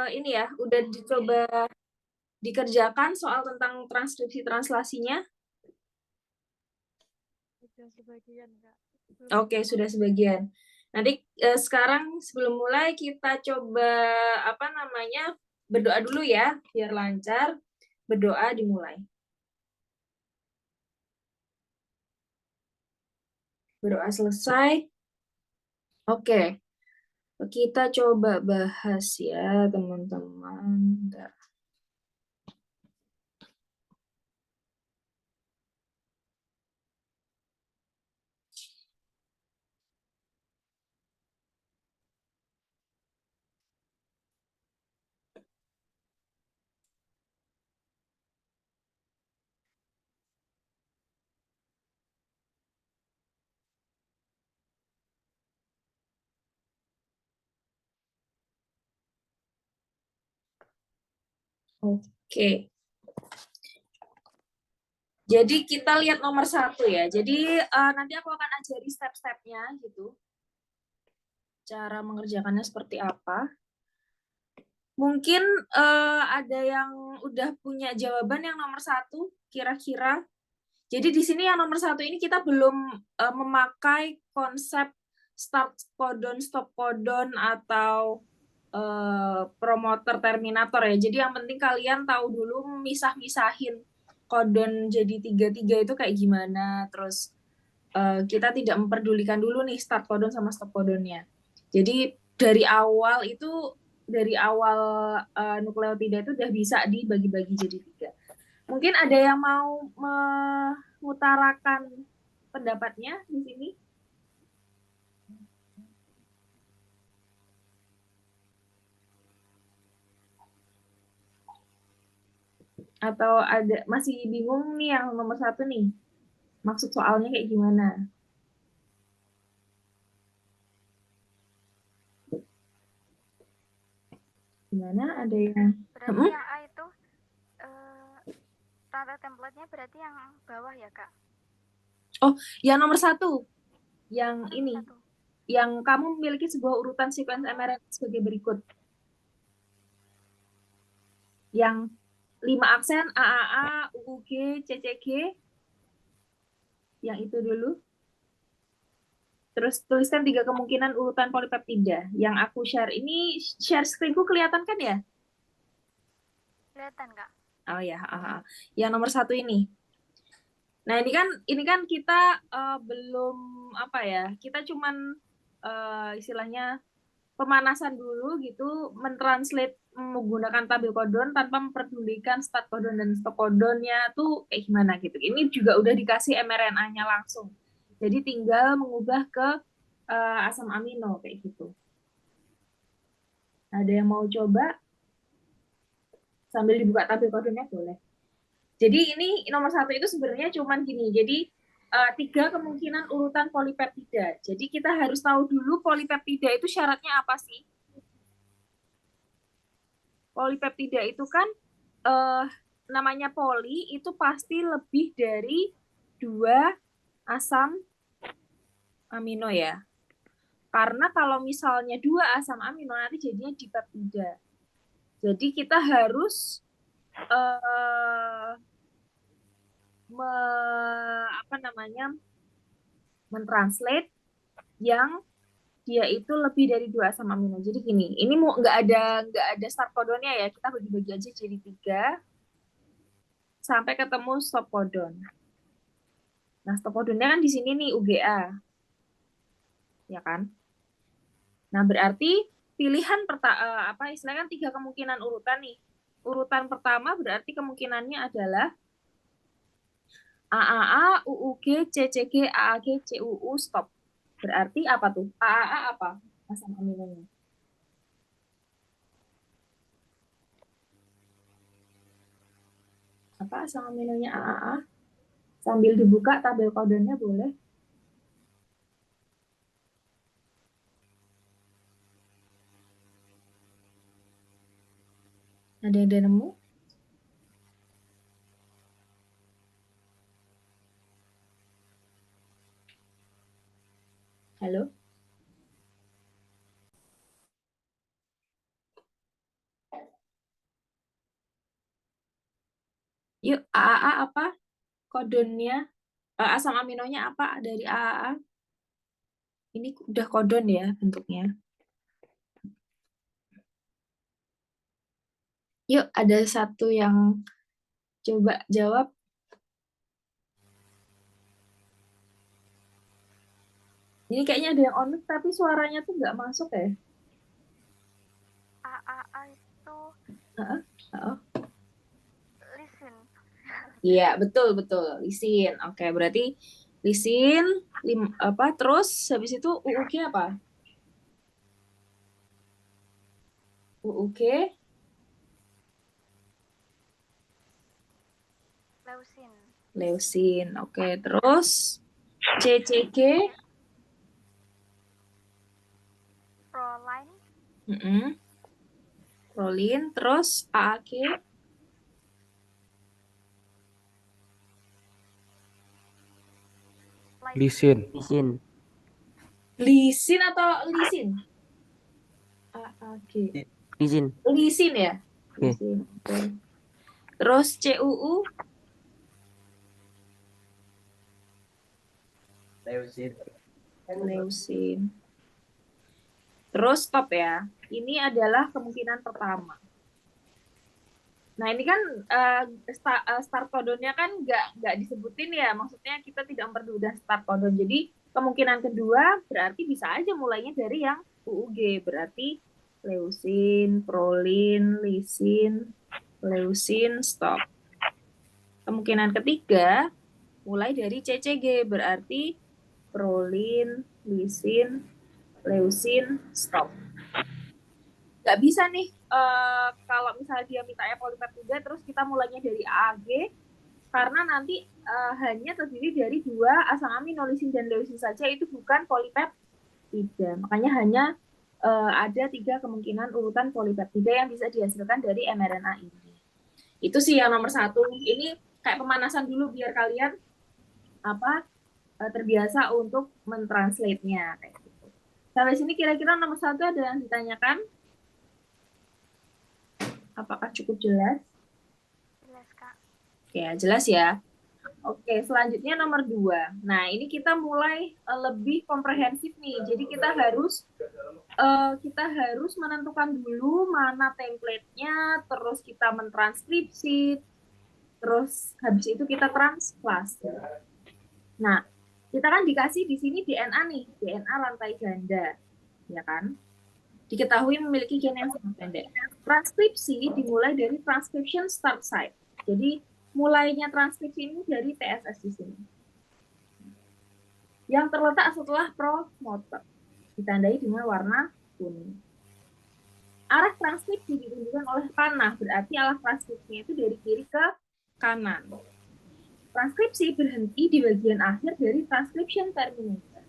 ini ya, udah dicoba dikerjakan soal tentang transkripsi translasinya? Sudah sebagian, Kak. Oke, sudah sebagian. Nanti sekarang sebelum mulai kita coba apa namanya berdoa dulu ya, biar lancar. Berdoa dimulai. Berdoa selesai. Oke, kita coba bahas ya teman-teman. Bentar. Oke. Jadi kita lihat nomor 1 ya. Jadi nanti aku akan ajari step-stepnya gitu. Cara mengerjakannya seperti apa. Mungkin ada yang udah punya jawaban yang nomor 1 kira-kira. Jadi di sini yang nomor 1 ini kita belum memakai konsep start codon, stop codon atau promoter terminator ya. Jadi yang penting kalian tahu dulu misah-misahin codon jadi 3-3 itu kayak gimana. Terus kita tidak memperdulikan dulu nih start codon sama stop codonnya. Jadi dari awal nukleotida itu udah bisa dibagi-bagi jadi 3. Mungkin ada yang mau mengutarakan pendapatnya di sini? Atau ada masih bingung nih yang nomor 1 nih? Maksud soalnya kayak gimana? Gimana? Ada yang... Berarti yang A itu tata template-nya berarti yang bawah ya, Kak? Oh, yang nomor 1. Yang Oh, nomor ini. 1. Yang kamu memiliki sebuah urutan sequence mRNA sebagai berikut. Yang 5 aksen AAA, UUG, CCG. Yang itu dulu. Terus tuliskan 3 kemungkinan urutan polipeptida. Yang aku share ini, share screen-ku kelihatan kan ya? Kelihatan, Kak. Oh ya, yang nomor 1 ini. Nah ini kan kita belum apa ya? Kita cuman istilahnya pemanasan dulu gitu, mentranslate menggunakan tabel codon tanpa memperdulikan start codon dan stop codonnya tuh kayak gimana gitu. Ini juga udah dikasih mRNA-nya langsung. Jadi tinggal mengubah ke asam amino kayak gitu. Ada yang mau coba sambil dibuka tabel codonnya boleh. Jadi ini nomor 1 itu sebenarnya cuman gini. Jadi 3 kemungkinan urutan polipeptida. Jadi kita harus tahu dulu polipeptida itu syaratnya apa sih? Polipeptida itu kan namanya poli itu pasti lebih dari 2 asam amino ya. Karena kalau misalnya 2 asam amino nanti jadinya dipeptida. Jadi kita harus apa namanya mentranslate yang dia itu lebih dari 2 asam amino. Jadi gini, ini mau nggak ada start codonnya ya, kita bagi-bagi aja jadi 3 sampai ketemu stop codon. Nah, stop codonnya kan di sini nih UGA, ya kan? Nah, berarti pilihan apa istilahnya kan 3 kemungkinan urutan nih. Urutan pertama berarti kemungkinannya adalah AAA, UUG, CCG, AAG, CUU, stop. Berarti apa tuh? AAA apa? Asam aminonya. Apa asam aminonya AAA? Sambil dibuka tabel kodenya boleh. Ada yang udah nemu? Halo? Yuk, AAA apa kodonnya? Asam aminonya apa dari AAA? Ini udah kodon ya bentuknya. Yuk, ada satu yang coba jawab. Ini kayaknya ada yang on mic, tapi suaranya tuh nggak masuk ya. AAA itu Heeh, heeh. lisin. Iya, betul betul. Lisin. Oke, berarti lisin apa terus habis itu UUG apa? UUG Leusin. leusin. Oke, terus CCG Proline. mm-mm. Prolin, terus AAG Lisin. Lisin. lisin atau lisin? AAG. Lisin. Lisin ya? Oke. Lisin. Oke. Terus CUU leusin. Terus stop ya. Ini adalah kemungkinan pertama. Nah, ini kan start codonnya kan nggak disebutin ya. Maksudnya kita tidak mempermudah start codon. Jadi kemungkinan kedua berarti bisa aja mulainya dari yang UUG. Berarti leusin, prolin, lisin, leusin, stop. Kemungkinan ketiga mulai dari CCG. Berarti prolin, lisin, leusin, stop. Nggak bisa nih kalau misalnya dia minta polipeptida terus kita mulainya dari AAG karena nanti hanya terdiri dari dua asam amino lisin dan leusin saja, itu bukan polipeptida. Makanya hanya ada 3 kemungkinan urutan polipeptida yang bisa dihasilkan dari mRNA ini. Itu sih yang nomor 1. Ini kayak pemanasan dulu biar kalian terbiasa untuk mentranslate-nya kayak gitu. Sampai sini kira-kira nomor 1 ada yang ditanyakan? Apakah cukup jelas? Jelas, Kak. Oke, jelas ya. Oke, selanjutnya nomor 2. Nah, ini kita mulai lebih komprehensif nih. Jadi kita harus menentukan dulu mana template-nya, terus kita mentranskripsi, terus habis itu kita transklase. Nah, kita kan dikasih di sini DNA nih, DNA rantai ganda, ya kan? Diketahui memiliki gen yang sangat pendek. Transkripsi dimulai dari transcription start site. Jadi mulainya transkripsi ini dari TSS di sini. Yang terletak setelah promoter, ditandai dengan warna kuning. Arah transkripsi ditunjukkan oleh panah, berarti arah transkripsinya itu dari kiri ke kanan. Transkripsi berhenti di bagian akhir dari transcription terminator,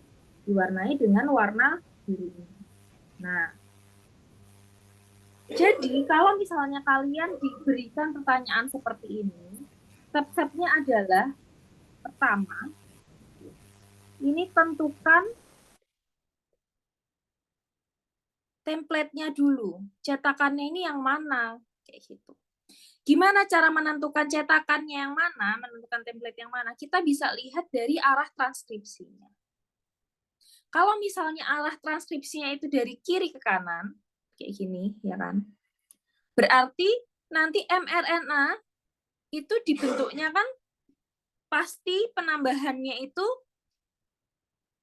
diwarnai dengan warna biru. Nah, jadi kalau misalnya kalian diberikan pertanyaan seperti ini, step-stepnya adalah pertama, ini tentukan template-nya dulu. Cetakannya ini yang mana? Kayak gitu. Gimana cara menentukan cetakannya yang mana, menentukan template yang mana? Kita bisa lihat dari arah transkripsinya. Kalau misalnya arah transkripsinya itu dari kiri ke kanan, kayak gini, ya kan? Berarti nanti mRNA itu dibentuknya kan pasti penambahannya itu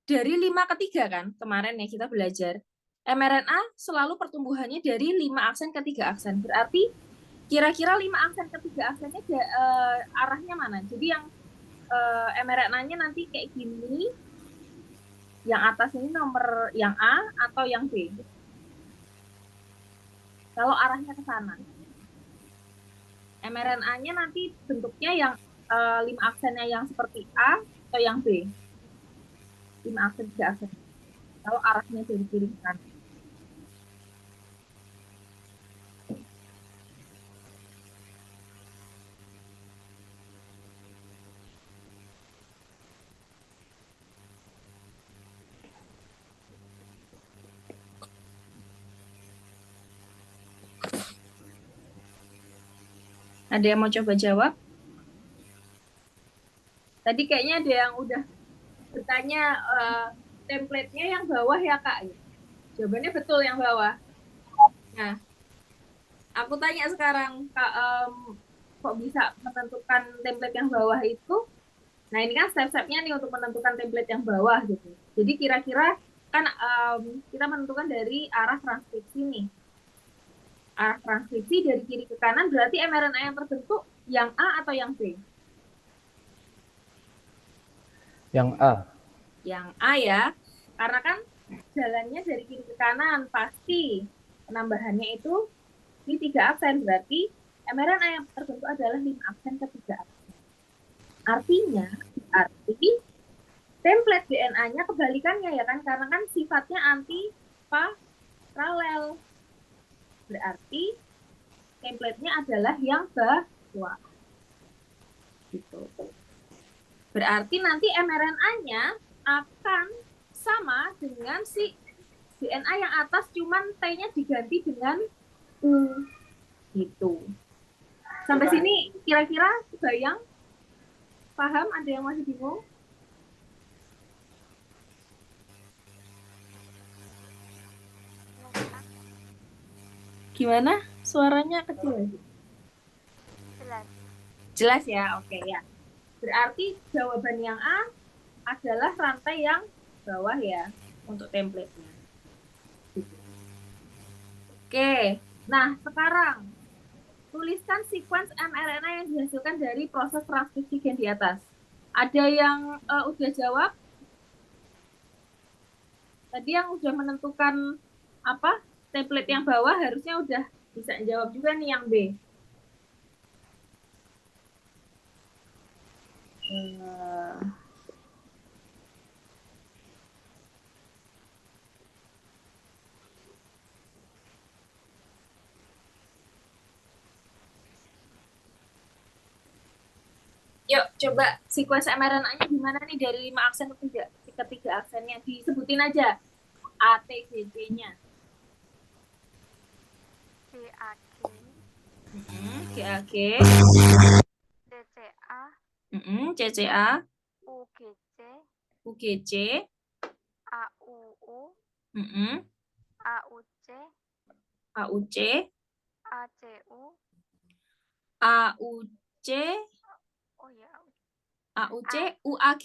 dari 5 ke 3 kan? Kemarin ya kita belajar. mRNA selalu pertumbuhannya dari 5 aksen ke 3 aksen. Berarti kira-kira 5 aksen ke 3 aksennya arahnya mana? Jadi yang mRNA-nya nanti kayak gini, yang atas ini nomor yang A atau yang B? Kalau arahnya ke sana. mRNA-nya nanti bentuknya yang 5 aksennya yang seperti A atau yang B? 5 aksen, 3 aksen. Kalau arahnya dari kiri ke kanan. Ada yang mau coba jawab? Tadi kayaknya ada yang udah bertanya template-nya yang bawah ya Kak. Jawabannya betul yang bawah. Nah, aku tanya sekarang Kak, kok bisa menentukan template yang bawah itu? Nah, ini kan step-stepnya nih untuk menentukan template yang bawah gitu. Jadi kira-kira kan kita menentukan dari arah transkripsi nih. Arah transkripsi dari kiri ke kanan berarti mRNA yang terbentuk yang A atau yang B? Yang A. Yang A ya. Karena kan jalannya dari kiri ke kanan pasti penambahannya itu di 3 aksen. Berarti mRNA yang terbentuk adalah 5 aksen ke 3 aksen. Artinya, berarti template DNA-nya kebalikannya ya kan, karena kan sifatnya anti paralel. Berarti template-nya adalah yang bawah. Gitu. Berarti nanti mRNA-nya akan sama dengan si DNA yang atas, cuman T-nya diganti dengan U. Gitu. Sampai sini kira-kira bayang? Paham? Ada yang masih bingung? Jelas, Kak. Gimana? Suaranya kecil. Jelas. Jelas ya? Oke ya. Berarti jawaban yang A adalah rantai yang bawah ya untuk template-nya. Oke. Nah, sekarang tuliskan sequence mRNA yang dihasilkan dari proses transkripsi gen di atas. Ada yang udah jawab? Tadi yang udah menentukan apa template yang bawah harusnya udah bisa jawab juga nih yang B. Yuk, coba sequence mRNA-nya gimana nih dari 5 aksen ke 3 aksennya. Disebutin aja A, T, G, G-nya. GAG, GAG, DCA, CCA, UGC, UGC, AUU, AUC, AUC, ACU, AUC, oh ya, AUC, UAG.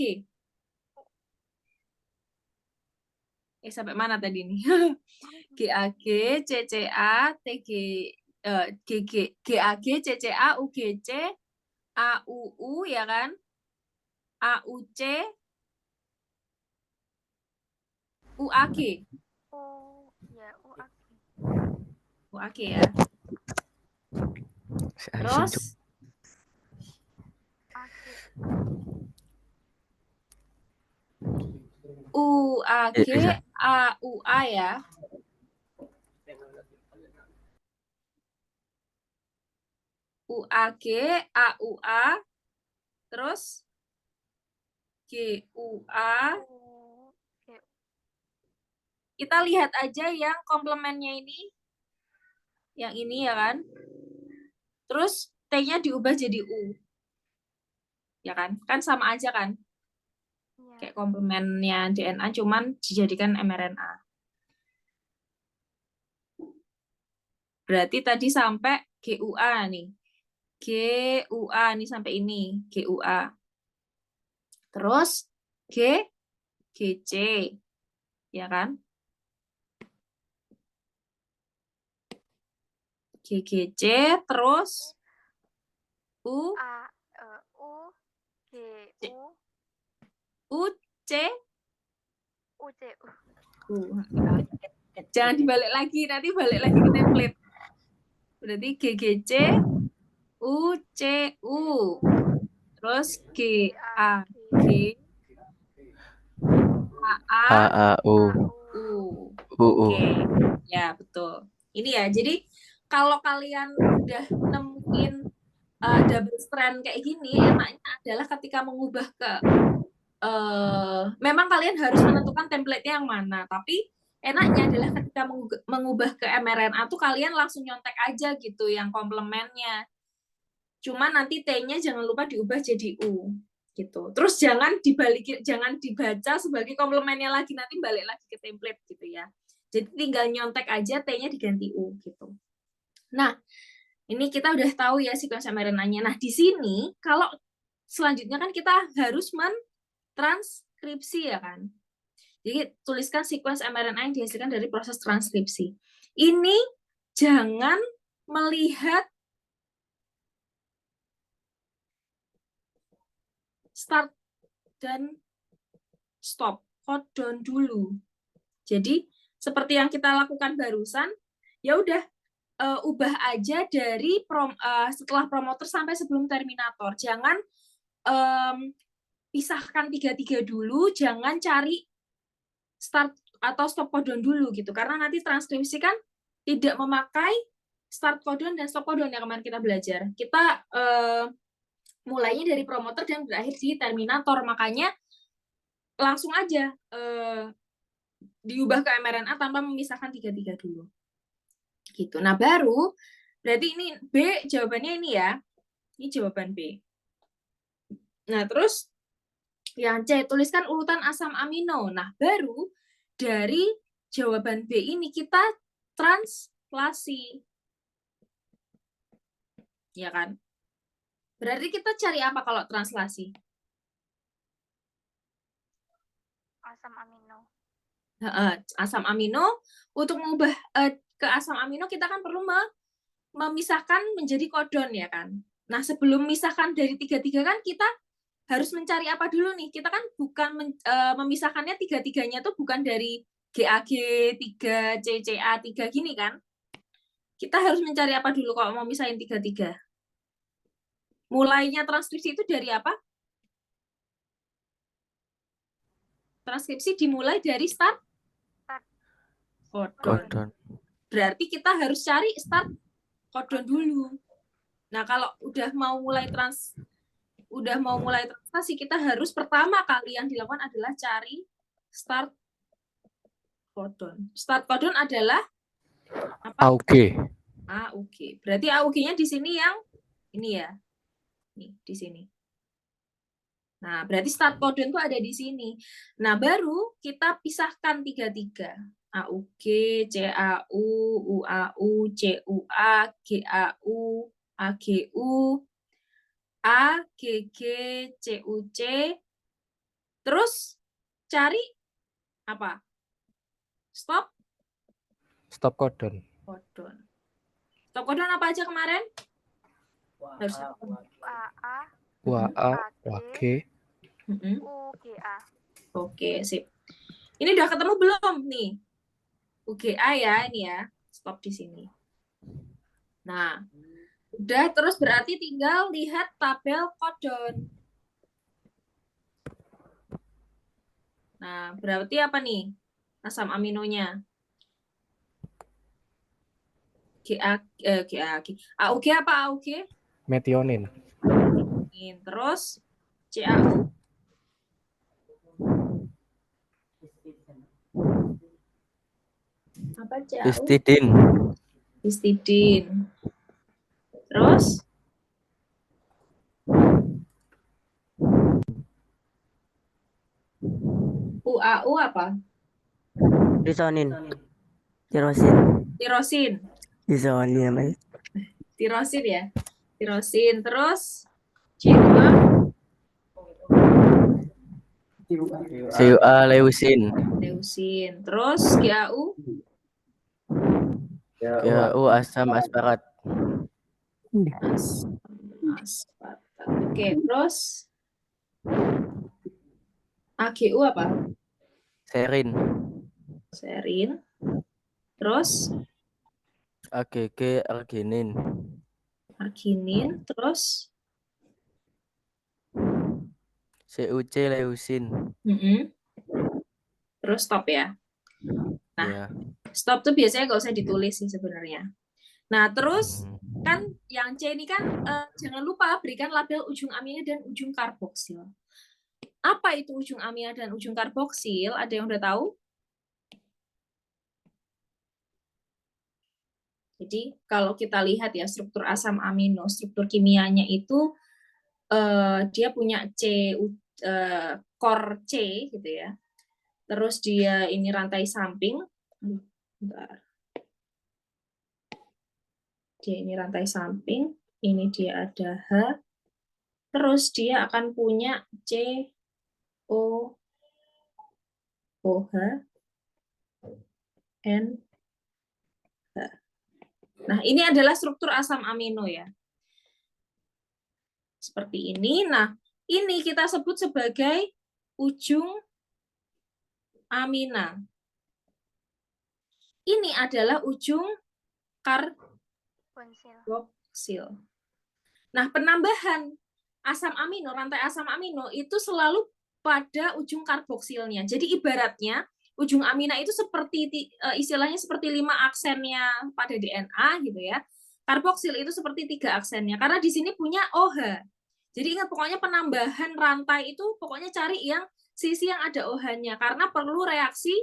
Sampai mana tadi nih? GAG, CCA, TG, GG, GAG, CCA, UGC, AUU ya kan? AUC, UAG. ya, UAG. UAG ya. Terus AG, UAG, AUA ya. UAG, AUA, terus GUA. Kita lihat aja yang komplemennya ini. Yang ini ya kan. Terus T-nya diubah jadi U. Ya kan? Kan sama aja kan? ya. Kayak komplemennya DNA, cuman dijadikan mRNA. Berarti tadi sampai GUA nih. GUA nih sampai ini. GUA. Terus GC. Ya kan? GGC, terus U, UC, jangan dibalik lagi, nanti balik lagi ke template. Berarti GGC, UCU, terus GAG, AAU. Oke, ya betul. Ini ya, jadi kalau kalian udah nemuin double strand kayak gini, enaknya adalah ketika mengubah ke memang kalian harus menentukan template-nya yang mana, tapi enaknya adalah ketika mengubah ke mRNA tuh kalian langsung nyontek aja gitu yang komplemennya. Cuma nanti T-nya jangan lupa diubah jadi U. gitu. Terus jangan dibaca sebagai komplemennya lagi, nanti balik lagi ke template gitu ya. Jadi tinggal nyontek aja T-nya diganti U gitu. Nah, ini kita udah tahu ya sequence mRNA-nya. Nah, di sini kalau selanjutnya kan kita harus mentranskripsi ya kan. Jadi tuliskan sequence mRNA yang dihasilkan dari proses transkripsi. Ini jangan melihat start dan stop, codon dulu. Jadi seperti yang kita lakukan barusan, ya udah ubah aja dari setelah promoter sampai sebelum terminator. Jangan pisahkan 3-3 dulu, jangan cari start atau stop codon dulu gitu. Karena nanti transkripsi kan tidak memakai start codon dan stop codon yang kemarin kita belajar. Kita mulainya dari promoter dan berakhir di terminator. Makanya langsung aja diubah ke mRNA tanpa memisahkan 3-3 dulu. Gitu. Nah, baru berarti ini B jawabannya ini ya. Ini jawaban B. Nah, terus yang C, tuliskan urutan asam amino. Nah, baru dari jawaban B ini kita translasi. Ya kan? Berarti kita cari apa kalau translasi? Asam amino. Asam amino. Untuk mengubah ke asam amino kita kan perlu memisahkan menjadi codon ya kan. Nah, sebelum memisahkan dari 3-3 kan kita harus mencari apa dulu nih? Kita kan bukan memisahkannya 3-3-nya tuh bukan dari GAG 3, CCA 3 gini kan. Kita harus mencari apa dulu kalau mau misahin 3-3? Mulainya transkripsi itu dari apa? Transkripsi dimulai dari start codon. Codon. Berarti kita harus cari start codon dulu. Nah, kalau udah mau mulai translasi, kita harus pertama kali yang dilakukan adalah cari start codon. Start codon adalah apa? AUG. AUG. Berarti AUG-nya di sini yang ini ya. Nih, di sini. Nah, berarti start codon itu ada di sini. Nah, baru kita pisahkan 3-3. AUG, CAU, UAU, CUA, GAU, AGU, AGG, CUC. Terus cari apa? Stop Codon. codon. Stop codon apa aja kemarin? Harus UAA, UAA, UAG. UGA. Oke, sip. Ini udah ketemu belum nih? UGA ya, ini ya. Stop di sini. Nah, udah terus berarti tinggal lihat tabel codon. Nah, berarti apa nih? Asam aminonya. AUG apa AUG? Metionin. Terus CAU. Apa CAU? Histidin. Histidin. Terus UAU apa? Tirosin. Tirosin. Tirosin. Tirosin namanya. Tirosin ya. Tirosin. Terus CUA. CUA leusin. Leusin. Terus GAU. GAU asam asparat. Aspartat. Oke, terus AGU apa? Serin. Serin. Terus AGG arginin. arginin. Terus CUC leusin. Terus stop ya. Nah, Ya. stop tuh biasanya nggak usah ditulis sih sebenarnya. Nah, terus kan yang C ini kan jangan lupa berikan label ujung amina dan ujung karboksil. Apa itu ujung amina dan ujung karboksil? Ada yang udah tahu? Jadi kalau kita lihat ya struktur asam amino, struktur kimianya itu dia punya core C gitu ya. Terus dia ini rantai samping. Bentar. Dia ini rantai samping, ini dia ada H. Terus dia akan punya OH, N, H. Nah, ini adalah struktur asam amino ya. Seperti ini. Nah, ini kita sebut sebagai ujung amina. Ini adalah ujung Konsil. karboksil. Nah, penambahan asam amino, rantai asam amino itu selalu pada ujung karboksilnya. Jadi ibaratnya ujung amina itu seperti istilahnya seperti 5 aksennya pada DNA gitu ya. Karboksil itu seperti 3 aksennya karena di sini punya OH. Jadi ingat pokoknya penambahan rantai itu pokoknya cari yang sisi yang ada OH-nya karena perlu reaksi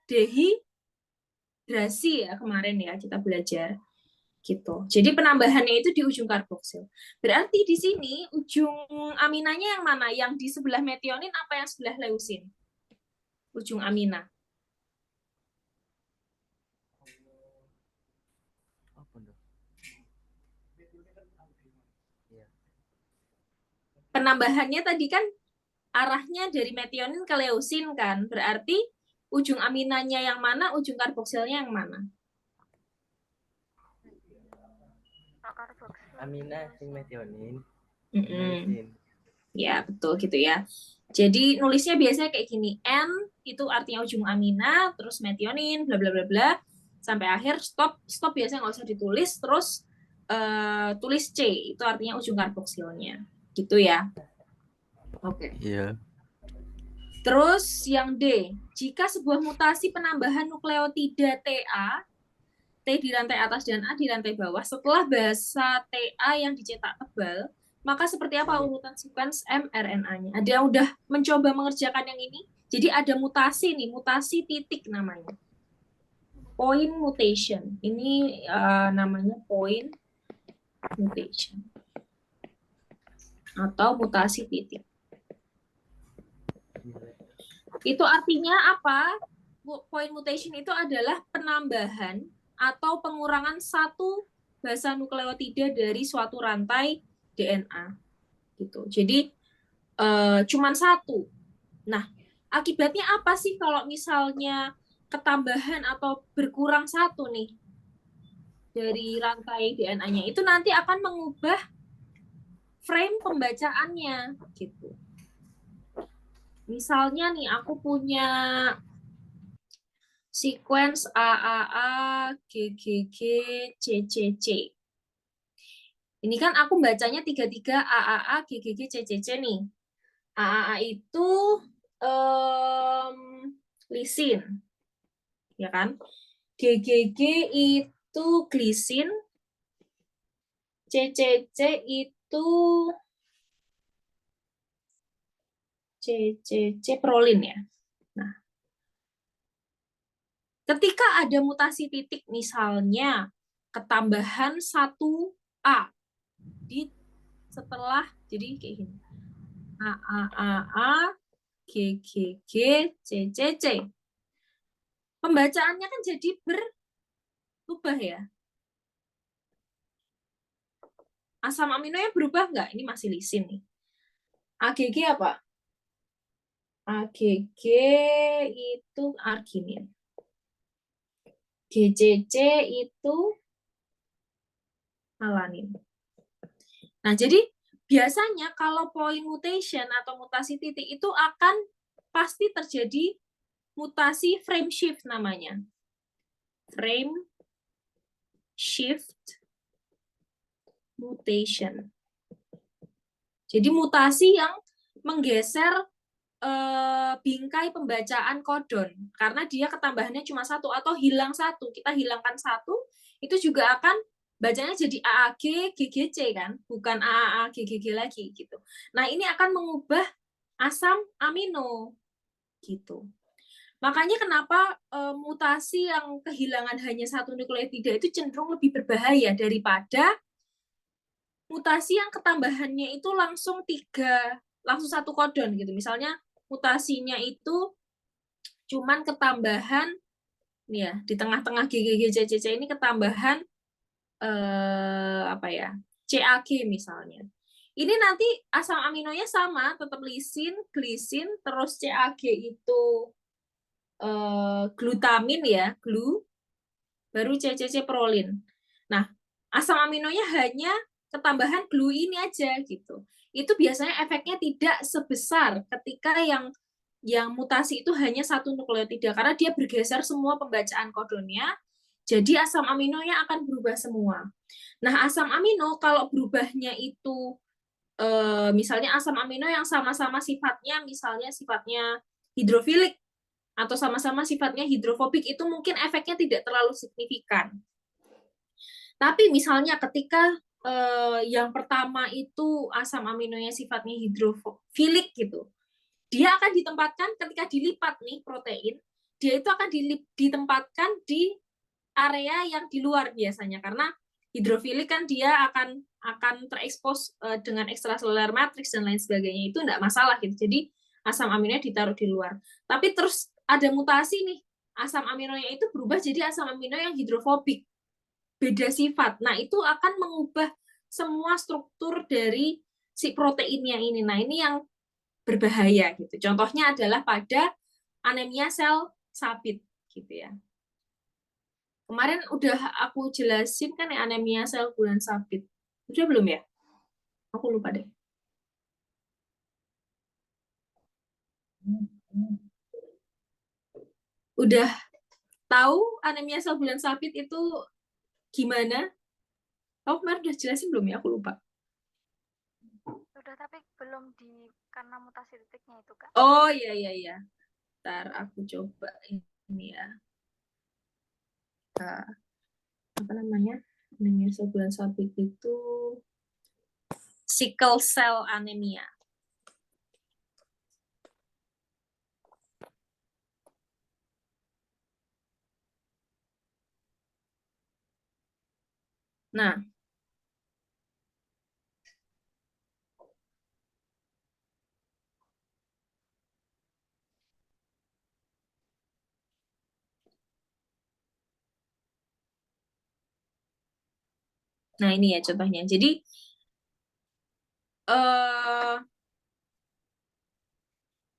dehidrasi ya kemarin ya kita belajar gitu. Jadi penambahannya itu di ujung karboksil. Berarti di sini ujung aminanya yang mana? Yang di sebelah metionin apa yang sebelah leusin? Ujung amina. Penambahannya tadi kan arahnya dari metionin ke leusin kan? Berarti ujung aminanya yang mana? Ujung karboksilnya yang mana? Karboksil. Amina sing metionin. Ya, betul gitu ya. Jadi nulisnya biasanya kayak gini. N itu artinya ujung amina, terus metionin, bla bla bla bla. Sampai akhir stop biasanya nggak usah ditulis, terus tulis C itu artinya ujung karboksilnya. Gitu ya. Oke. Iya. Terus yang D, jika sebuah mutasi penambahan nukleotida TA, T di rantai atas dan A di rantai bawah, setelah basa TA yang dicetak tebal, maka seperti apa urutan sequence mRNA-nya? Ada yang udah mencoba mengerjakan yang ini? Jadi ada mutasi nih, mutasi titik namanya. Point mutation. Ini namanya point mutation. Atau mutasi titik. Itu artinya apa? Point mutation itu adalah penambahan atau pengurangan satu basa nukleotida dari suatu rantai DNA. Gitu. Jadi cuman satu. Nah, akibatnya apa sih kalau misalnya ketambahan atau berkurang satu nih dari rantai DNA-nya? Itu nanti akan mengubah frame pembacaannya gitu. Misalnya nih aku punya sequence AAA, GGG, CCC. Ini kan aku bacanya 33 AAA, GGG, CCC nih. AAA itu lisin, ya kan? GGG itu glisin, CCC itu prolin ya. Nah, ketika ada mutasi titik misalnya ketambahan 1A di setelah jadi kayak gini. AAAA, GGG, CCC. Pembacaannya kan jadi berubah ya. Asam aminonya berubah nggak? Ini masih lisin nih. AGG apa? AGG itu arginin. GCC itu alanin. Nah, jadi biasanya kalau point mutation atau mutasi titik itu akan pasti terjadi mutasi frame shift namanya. Frame shift mutation. Jadi mutasi yang menggeser bingkai pembacaan kodon karena dia ketambahannya cuma satu atau hilang satu. Kita hilangkan satu, itu juga akan bacanya jadi AAG, GGC kan, bukan AAA, GGG lagi gitu. Nah, ini akan mengubah asam amino gitu. Makanya kenapa mutasi yang kehilangan hanya satu nukleotida itu cenderung lebih berbahaya daripada mutasi yang ketambahannya itu langsung satu codon gitu. Misalnya mutasinya itu cuman ketambahan nih ya, di tengah-tengah GGG-CCC ini ketambahan apa ya? CAG misalnya. Ini nanti asam aminonya sama, tetap lisin, glisin, terus CAG itu glutamin ya, baru CCC prolin. Nah, asam aminonya hanya ketambahan glue ini aja gitu. Itu biasanya efeknya tidak sebesar ketika yang mutasi itu hanya satu nukleotida karena dia bergeser semua pembacaan kodonnya. Jadi asam aminonya akan berubah semua. Nah, asam amino kalau berubahnya itu misalnya asam amino yang sama-sama sifatnya misalnya sifatnya hidrofilik atau sama-sama sifatnya hidrofobik itu mungkin efeknya tidak terlalu signifikan. Tapi misalnya ketika yang pertama itu asam aminonya sifatnya hidrofilik gitu, dia akan ditempatkan ketika dilipat nih protein, dia itu akan ditempatkan di area yang di luar biasanya karena hidrofilik kan dia akan terekspos dengan extracellular matrix dan lain sebagainya itu enggak masalah gitu. Jadi asam aminonya ditaruh di luar. Tapi terus ada mutasi nih, asam aminonya itu berubah jadi asam amino yang hidrofobik. Beda sifat. Nah, itu akan mengubah semua struktur dari si proteinnya ini. Nah, ini yang berbahaya gitu. Contohnya adalah pada anemia sel sabit gitu ya. Kemarin udah aku jelasin kan ya anemia sel bulan sabit. Udah belum ya? Aku lupa deh. Udah tahu anemia sel bulan sabit itu gimana? Oh, kemarin udah jelasin belum ya? Aku lupa. Sudah, tapi belum karena mutasi titiknya itu, Kak. Oh, iya. Ntar aku coba ini ya. Apa namanya? Anemia sel bulan sabit itu sickle cell anemia. Nah, ini ya contohnya. Jadi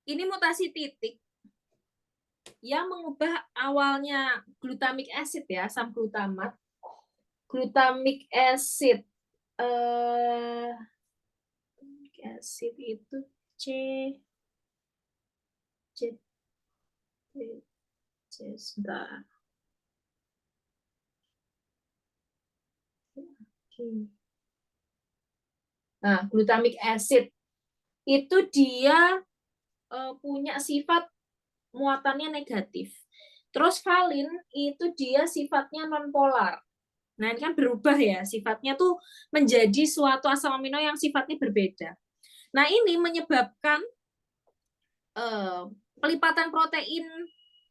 ini mutasi titik yang mengubah awalnya glutamic acid ya, asam glutamat. Glutamic acid acid itu C sebentar. Nah, glutamic acid itu dia punya sifat muatannya negatif. Terus valin itu dia sifatnya nonpolar. Nah, ini kan berubah ya, sifatnya tuh menjadi suatu asam amino yang sifatnya berbeda. Nah, ini menyebabkan pelipatan protein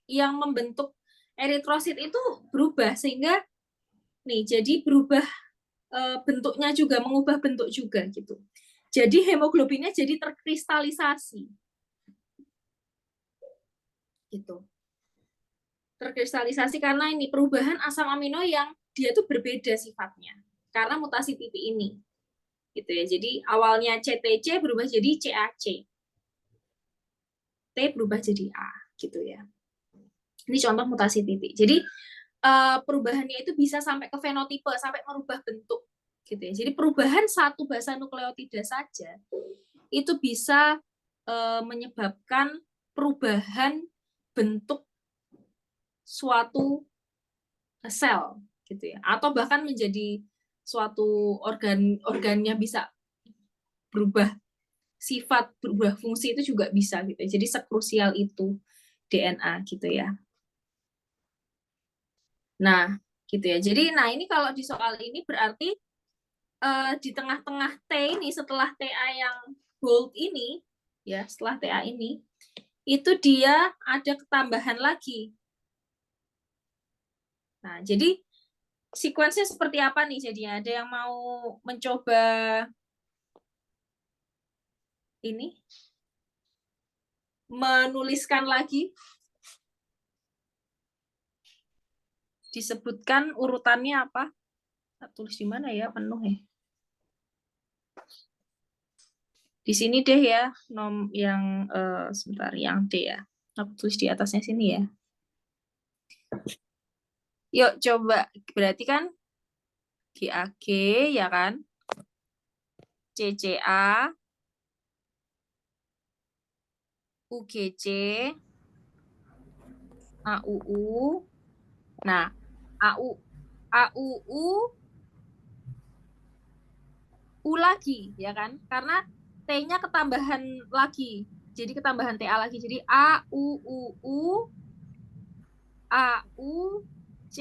yang membentuk eritrosit itu berubah sehingga nih jadi berubah bentuknya juga, mengubah bentuk juga gitu. Jadi hemoglobinnya jadi terkristalisasi. Gitu. Terkristalisasi karena ini perubahan asam amino yang dia tuh berbeda sifatnya karena mutasi titik ini. Gitu ya. Jadi awalnya CTC berubah jadi CAC. T berubah jadi A gitu ya. Ini contoh mutasi titik. Jadi perubahannya itu bisa sampai ke fenotipe, sampai merubah bentuk gitu ya. Jadi perubahan satu basa nukleotida saja itu bisa menyebabkan perubahan bentuk suatu sel gitu ya. Atau bahkan menjadi suatu organnya bisa berubah sifat, berubah fungsi itu juga bisa gitu ya. Jadi sekrusial itu DNA gitu ya. Nah, gitu ya. Jadi ini kalau di soal ini berarti di tengah-tengah T ini setelah TA yang bold ini ya, setelah TA ini itu dia ada ketambahan lagi. Nah, jadi sequence-nya seperti apa nih jadinya? Ada yang mau mencoba ini? Menuliskan lagi? Disebutkan urutannya apa? Tulis di mana ya? Penuh ya. Di sini deh ya, yang sebentar, yang D ya. Aku tulis di atasnya sini ya. Yuk coba, berarti kan GAG ya kan? CCA, UGC, AUU. Nah, AUU U lagi ya kan? Karena T-nya ketambahan lagi. Jadi ketambahan TA lagi. Jadi AUUU AU C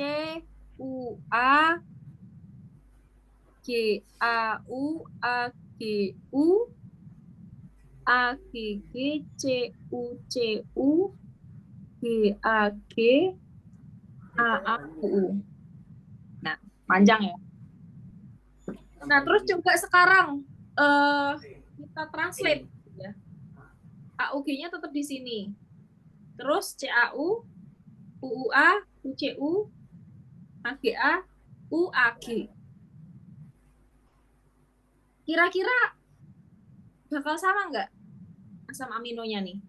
U A G A U A G U A G G C U C U G A G A A U. Nah, panjang ya. Nah, terus coba sekarang kita translate ya. AUG-nya tetap di sini. Terus CAU, UUA, UCU, AGA, UAG. Kira-kira bakal sama nggak asam aminonya nih?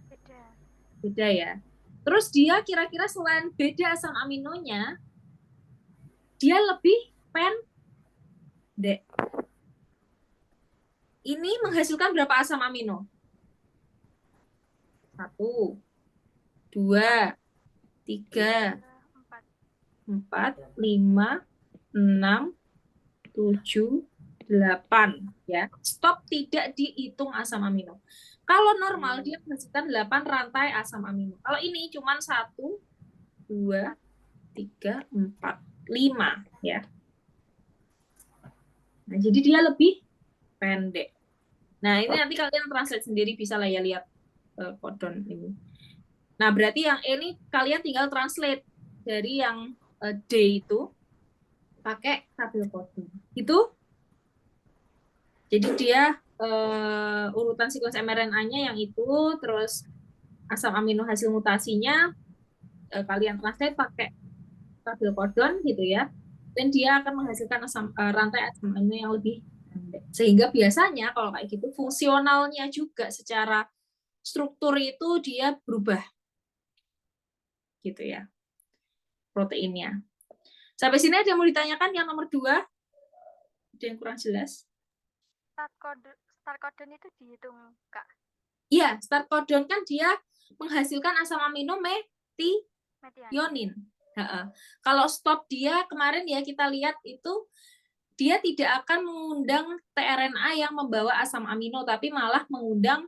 Beda. Beda ya. Terus dia kira-kira selain beda asam aminonya, dia lebih pendek. Ini menghasilkan berapa asam amino? 1, 2, 3, 4, 5, 6, 7, 8 ya. Stop, tidak dihitung asam amino. Kalau normal dia menghasilkan 8 rantai asam amino. Kalau ini cuma 1, 2, 3, 4, 5 ya. Nah, jadi dia lebih pendek. Nah, ini nanti kalian translate sendiri, bisa lah ya lihat kodon ini. Nah, berarti yang ini kalian tinggal translate dari yang D itu pakai tabel kodon. Itu jadi dia urutan sekuens mRNA-nya yang itu, terus asam amino hasil mutasinya kalian translate pakai tabel kodon gitu ya. Dan dia akan menghasilkan rantai asam amino yang lebih pendek. Sehingga biasanya kalau kayak gitu fungsionalnya juga secara struktur itu dia berubah. Gitu ya. Proteinnya. Sampai sini ada yang mau ditanyakan yang nomor 2? Ada yang kurang jelas? Start codon itu dihitung, Kak? Iya, start codon kan dia menghasilkan asam amino metionin. Kalau stop dia kemarin ya kita lihat itu dia tidak akan mengundang tRNA yang membawa asam amino, tapi malah mengundang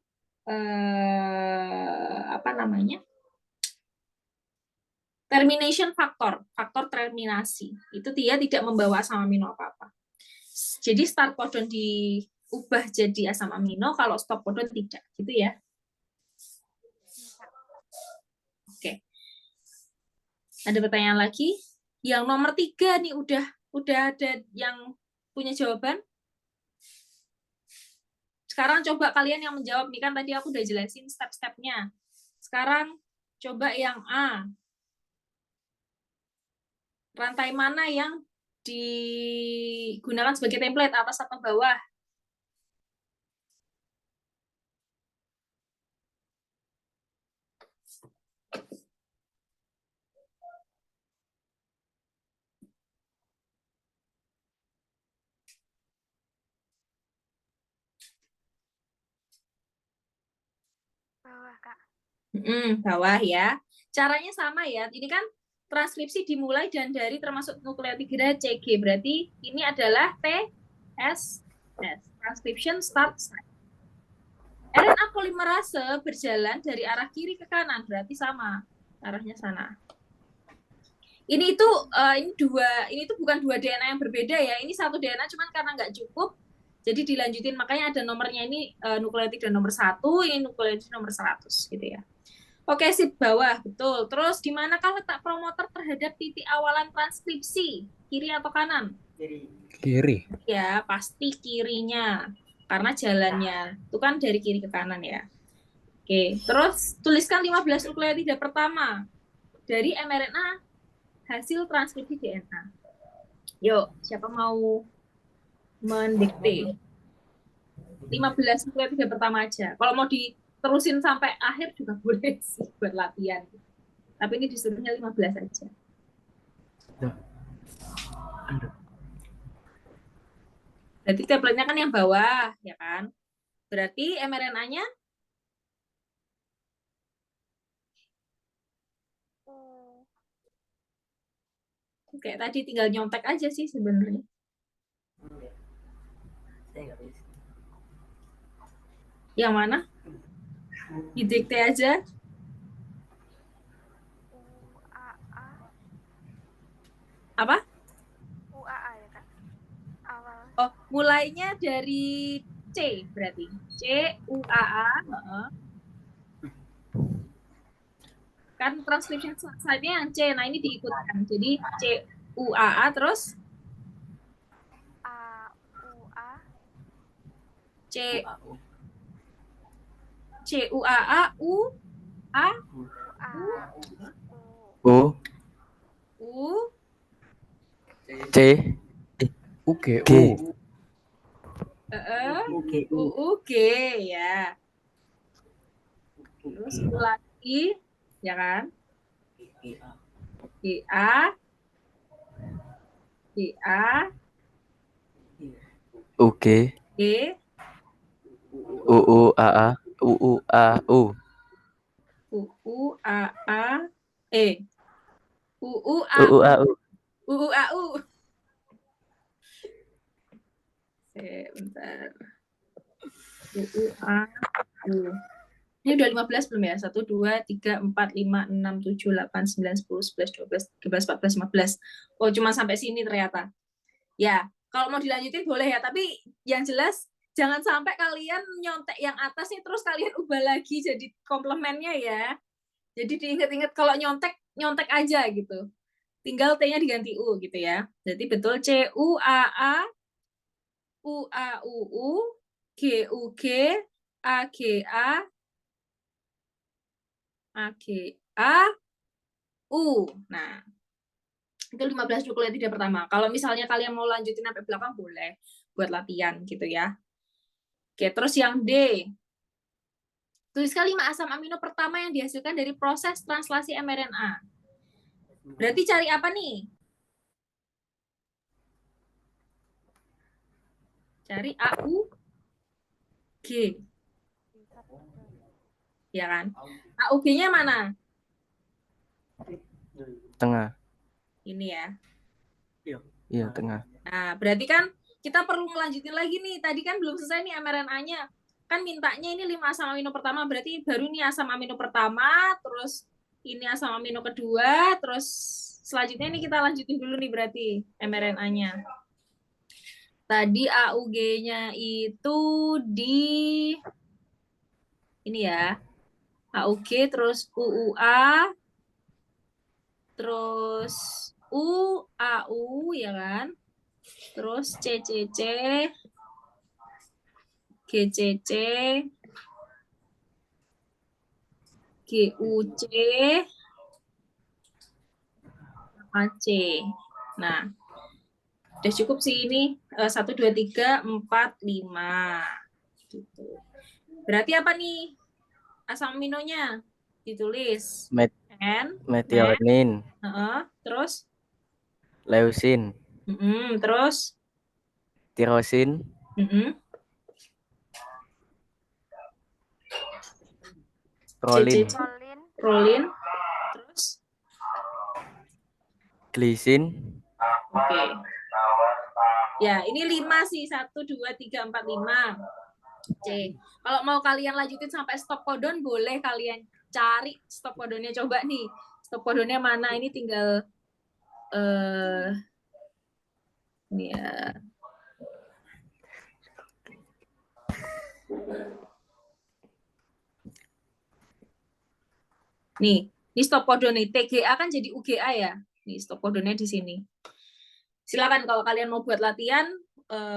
termination faktor terminasi. Itu dia tidak membawa asam amino apa-apa. Jadi start codon diubah jadi asam amino, kalau stop codon tidak, gitu ya. Oke. Ada pertanyaan lagi? Yang nomor 3 nih udah ada yang punya jawaban? Sekarang coba kalian yang menjawab nih, kan tadi aku udah jelasin step-stepnya. Sekarang coba yang A. Rantai mana yang digunakan sebagai template, atas atau bawah? Bawah, Kak. Bawah ya. Caranya sama ya. Ini kan transkripsi dimulai dan dari termasuk nukleotida CG. Berarti ini adalah TSS. Transcription start site. RNA polimerase berjalan dari arah kiri ke kanan. Berarti sama. Arahnya sana. Ini tuh bukan 2 DNA yang berbeda ya. Ini 1 DNA cuman karena nggak cukup. Jadi dilanjutin, makanya ada nomornya ini nukleotida nomor 1, ini nukleotida nomor 100 gitu ya. Oke, sip bawah, betul. Terus di manakah letak promotor terhadap titik awalan transkripsi? Kiri atau kanan? Kiri. Ya, pasti kirinya. Karena jalannya itu kan dari kiri ke kanan ya. Oke, terus tuliskan 15 nukleotida pertama dari mRNA hasil transkripsi DNA. Yuk, siapa mau mendikte? 15 nukleotida pertama aja. Kalau mau diterusin sampai akhir juga boleh sih buat latihan. Tapi ini disuruhnya 15 aja. Berarti tabletnya kan yang bawah, ya kan? Berarti mRNA-nya U. kayak tadi tinggal nyontek aja sih sebenarnya. Yang mana? Didikte aja. UAA. Apa? UAA ya kak. Awal. Oh, mulainya dari C berarti. C, U, A, A. Heeh. Kan transcription site-nya yang C. Nah, ini diikutkan. Jadi C, U, A, A. Terus A. UA. C, C, U, A, A. U, A, UA. U. U, U, C, UGU. G. U, U, G. Ya. Terus U lagi. Ya kan? G, A. G, A. U, G, G. U, U, A, A, U, U, A, U. U, U, A, A. E. U, U, A, U, U, A, U. U, U, A, U. Bentar. U, U, A, U. Ini udah 15 belum ya? 1, 2, 3, 4, 5, 6, 7, 8, 9, 10, 11, 12, 13, 14, 15. Oh, cuma sampai sini ternyata. Ya, kalau mau dilanjutin boleh ya. Tapi yang jelas, jangan sampai kalian nyontek yang atas nih, terus kalian ubah lagi jadi komplemennya ya. Jadi diingat-ingat kalau nyontek, nyontek aja gitu. Tinggal T-nya diganti U gitu ya. Jadi betul C, U, A, A, U, A, U, U, G, U, G, A, G, A, A, G, A, U. Nah, itu 15 nukleotida pertama. Kalau misalnya kalian mau lanjutin sampai belakang, boleh buat latihan gitu ya. Oke, terus yang D. Tuliskan 5 asam amino pertama yang dihasilkan dari proses translasi mRNA. Berarti cari apa nih? Cari AU, G. Ya kan? AUG-nya mana? Tengah. Ini ya. Iya, tengah. Nah, berarti kan kita perlu melanjutin lagi nih. Tadi kan belum selesai nih mRNA-nya. Kan mintanya ini 5 asam amino pertama. Berarti baru ini asam amino pertama, terus ini asam amino kedua, terus selanjutnya ini kita lanjutin dulu nih berarti mRNA-nya. Tadi AUG-nya itu di ini ya. AUG, terus UUA, terus UAU, ya kan? Terus CCC, GCC, GUC, AC. Nah, udah cukup sih ini. 1, 2, 3, 4, 5. Gitu. Berarti apa nih asam aminonya? Ditulis. N, Metionin, terus, leusin, terus, tirosin, prolin, CCC, Prolin. prolin, terus, glisin, oke. Ya, ini 5 sih. 1, 2, 3, 4, 5. C. Kalau mau kalian lanjutin sampai stop codon, boleh kalian cari stop codonnya. Coba nih, stop codonnya mana? Ini tinggal ini ya. Ini stop codon nih. TGA kan jadi UGA ya. Nih stop codonnya di sini. Silakan kalau kalian mau buat latihan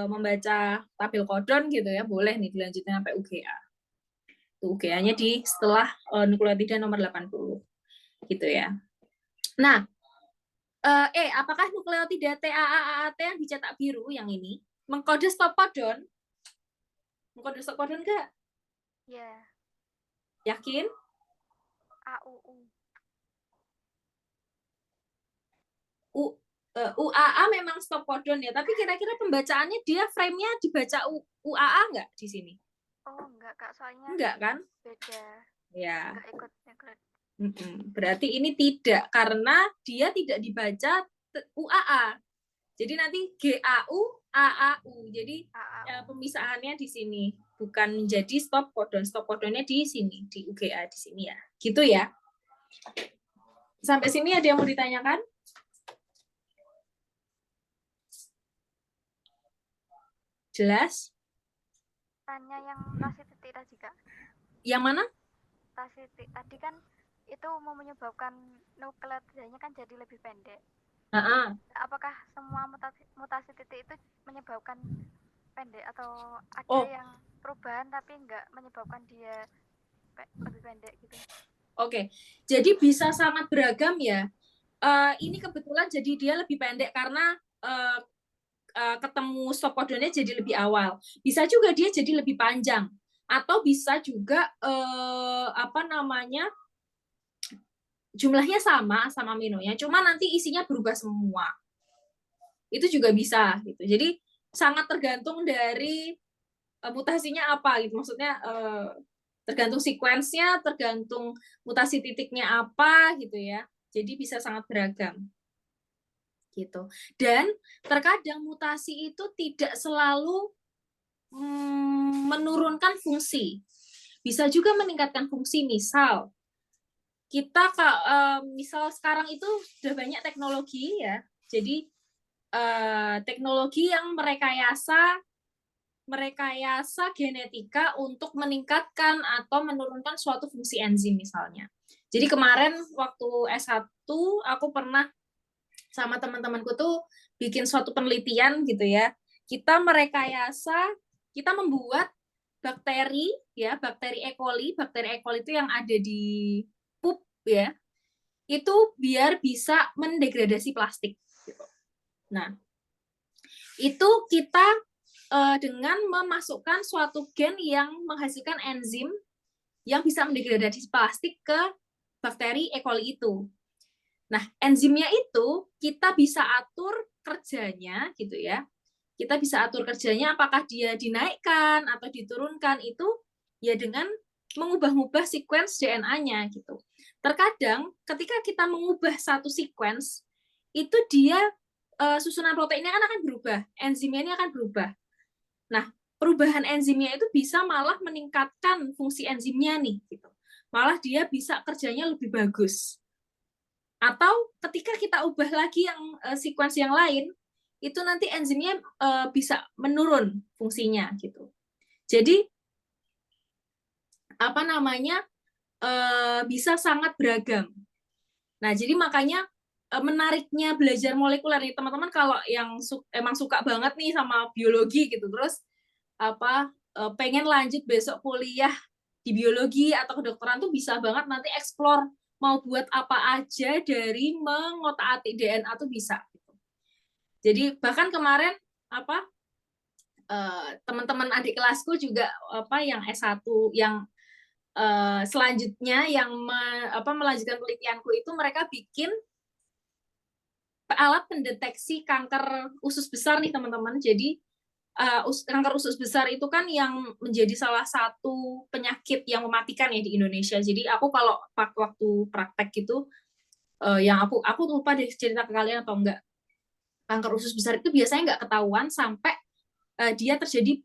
membaca tabel codon gitu ya, boleh nih dilanjutin sampai UGA. Tuh UGA-nya di setelah nukleotida nomor 80 gitu ya. Nah, apakah nukleotida TAAAT yang dicetak biru yang ini mengkode stop codon? Mengkode stop codon enggak? Ya, Yakin? AUU. UAA memang stop codon ya, tapi kira-kira pembacaannya dia frame-nya dibaca UAA enggak di sini? Oh, enggak, Kak. Soalnya Enggak kan? beda. Ya. Enggak ikut nukleotida. Berarti ini tidak, karena dia tidak dibaca UAA. Jadi nanti GAU, AAU. Jadi AAU. pemisahannya di sini, bukan menjadi stop codon. Stop codonnya di sini, di UGA di sini ya. Gitu ya. Sampai sini ada yang mau ditanyakan? Jelas? Tanya yang mutasi titik tadi, Kak. Yang mana? Mutasi titik tadi kan itu mau menyebabkan nukleotidanya kan jadi lebih pendek. Apakah semua mutasi titik itu menyebabkan pendek atau ada yang perubahan tapi enggak menyebabkan dia lebih pendek gitu? Oke. Jadi bisa sangat beragam ya. Ini kebetulan jadi dia lebih pendek karena ketemu stop codonnya jadi lebih awal. Bisa juga dia jadi lebih panjang. Atau bisa juga jumlahnya sama aminonya, cuma nanti isinya berubah semua. Itu juga bisa gitu. Jadi sangat tergantung dari mutasinya apa gitu. Maksudnya tergantung sequence-nya, tergantung mutasi titiknya apa gitu ya. Jadi bisa sangat beragam. Gitu. Dan terkadang mutasi itu tidak selalu menurunkan fungsi. Bisa juga meningkatkan fungsi. Misal kita misal sekarang itu sudah banyak teknologi ya. Jadi teknologi yang merekayasa genetika untuk meningkatkan atau menurunkan suatu fungsi enzim misalnya. Jadi kemarin waktu S1 aku pernah sama teman-temanku tuh bikin suatu penelitian gitu ya. Kita membuat bakteri ya, bakteri E. coli itu yang ada di pup ya. Itu biar bisa mendegradasi plastik gitu. Nah, itu kita dengan memasukkan suatu gen yang menghasilkan enzim yang bisa mendegradasi plastik ke bakteri E. coli itu. Nah, enzimnya itu kita bisa atur kerjanya gitu ya. Kita bisa atur kerjanya apakah dia dinaikkan atau diturunkan itu ya dengan mengubah-ubah sequence DNA-nya gitu. Terkadang ketika kita mengubah satu sequence itu dia susunan proteinnya kan akan berubah, enzimnya ini akan berubah. Nah, perubahan enzimnya itu bisa malah meningkatkan fungsi enzimnya nih gitu. Malah dia bisa kerjanya lebih bagus. Atau ketika kita ubah lagi yang sequence yang lain, itu nanti enzimnya bisa menurun fungsinya gitu. Jadi bisa sangat beragam. Nah, jadi makanya menariknya belajar molekuler nih teman-teman, kalau yang emang suka banget nih sama biologi gitu, terus pengen lanjut besok kuliah di biologi atau kedokteran tuh bisa banget nanti explore mau buat apa aja dari mengotak-atik DNA tuh bisa. Jadi bahkan kemarin teman-teman adik kelasku juga yang S1 yang selanjutnya yang melanjutkan penelitianku itu mereka bikin alat pendeteksi kanker usus besar nih teman-teman. Jadi kanker usus besar itu kan yang menjadi salah satu penyakit yang mematikan ya di Indonesia. Jadi aku kalau waktu praktek gitu yang aku lupa deh cerita ke kalian atau enggak. Kanker usus besar itu biasanya nggak ketahuan sampai dia terjadi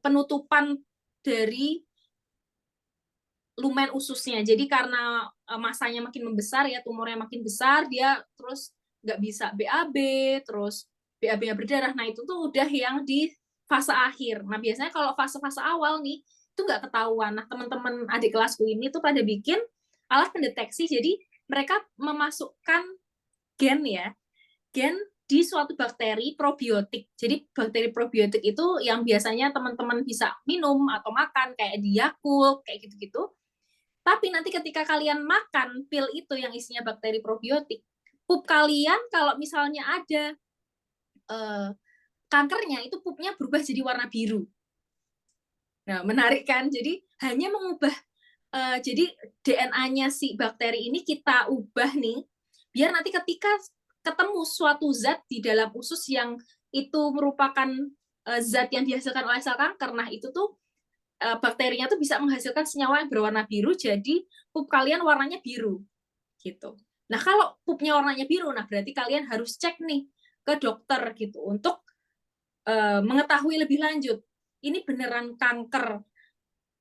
penutupan dari lumen ususnya. Jadi karena masanya makin membesar ya, tumornya makin besar, dia terus nggak bisa BAB, terus BAB-nya berdarah. Nah, itu tuh udah yang di fase akhir. Nah, biasanya kalau fase-fase awal nih, itu nggak ketahuan. Nah, teman-teman adik kelasku ini tuh pada bikin alat pendeteksi, jadi mereka memasukkan gen di suatu bakteri probiotik. Jadi bakteri probiotik itu yang biasanya teman-teman bisa minum atau makan kayak di Yakult kayak gitu-gitu. Tapi nanti ketika kalian makan pil itu yang isinya bakteri probiotik, pup kalian kalau misalnya ada kankernya, itu pupnya berubah jadi warna biru. Nah, menarik kan? Jadi hanya mengubah jadi DNA-nya si bakteri ini kita ubah nih, biar nanti ketika ketemu suatu zat di dalam usus yang itu merupakan zat yang dihasilkan oleh sel kanker, nah itu tuh bakterinya tuh bisa menghasilkan senyawa yang berwarna biru, jadi pup kalian warnanya biru gitu. Nah, kalau pupnya warnanya biru, nah berarti kalian harus cek nih ke dokter gitu untuk mengetahui lebih lanjut, ini beneran kanker,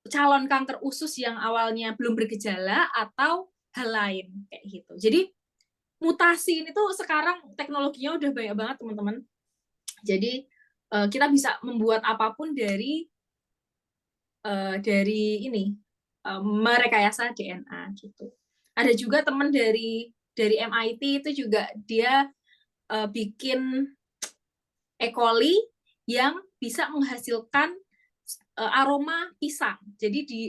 calon kanker usus yang awalnya belum bergejala atau hal lain kayak gitu. Jadi mutasi ini tuh sekarang teknologinya udah banyak banget teman-teman. Jadi kita bisa membuat apapun dari ini merekayasa DNA gitu. Ada juga teman dari MIT itu juga dia bikin E. coli yang bisa menghasilkan aroma pisang. Jadi di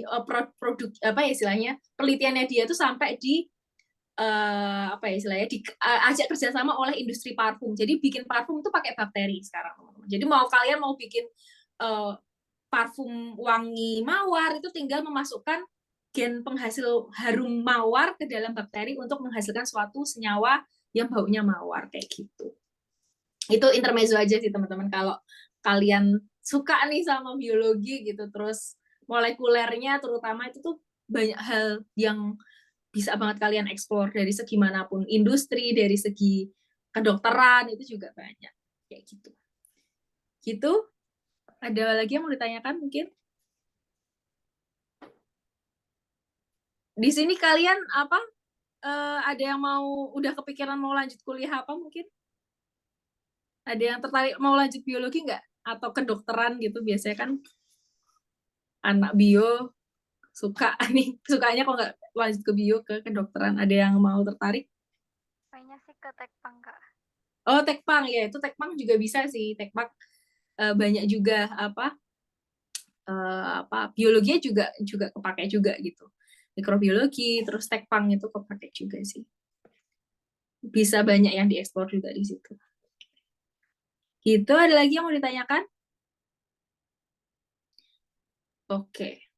produk apa ya istilahnya, penelitiannya dia tuh sampai di apa ya istilahnya, diajak kerjasama oleh industri parfum. Jadi bikin parfum itu pakai bakteri sekarang, teman-teman. Jadi kalian mau bikin parfum wangi mawar, itu tinggal memasukkan gen penghasil harum mawar ke dalam bakteri untuk menghasilkan suatu senyawa yang baunya mawar kayak gitu. Itu intermezzo aja sih teman-teman. Kalau kalian suka nih sama biologi gitu, terus molekulernya terutama, itu tuh banyak hal yang bisa banget kalian eksplor dari segi manapun, industri, dari segi kedokteran itu juga banyak kayak gitu. Gitu. Ada lagi yang mau ditanyakan mungkin? Di sini kalian apa? Ada yang udah kepikiran mau lanjut kuliah apa mungkin? Ada yang tertarik mau lanjut biologi nggak? Atau kedokteran gitu, biasanya kan anak bio suka nih, sukanya kok nggak lanjut ke bio, ke kedokteran. Ada yang mau tertarik? Kayaknya sih ke Tekpang, Kak. Oh, Tekpang ya, itu Tekpang juga bisa sih. Tekpang banyak juga apa biologinya juga kepake juga gitu. Mikrobiologi, terus Tekpang itu kepake juga sih. Bisa banyak yang dieksplor juga di situ. Gitu, ada lagi yang mau ditanyakan? Oke.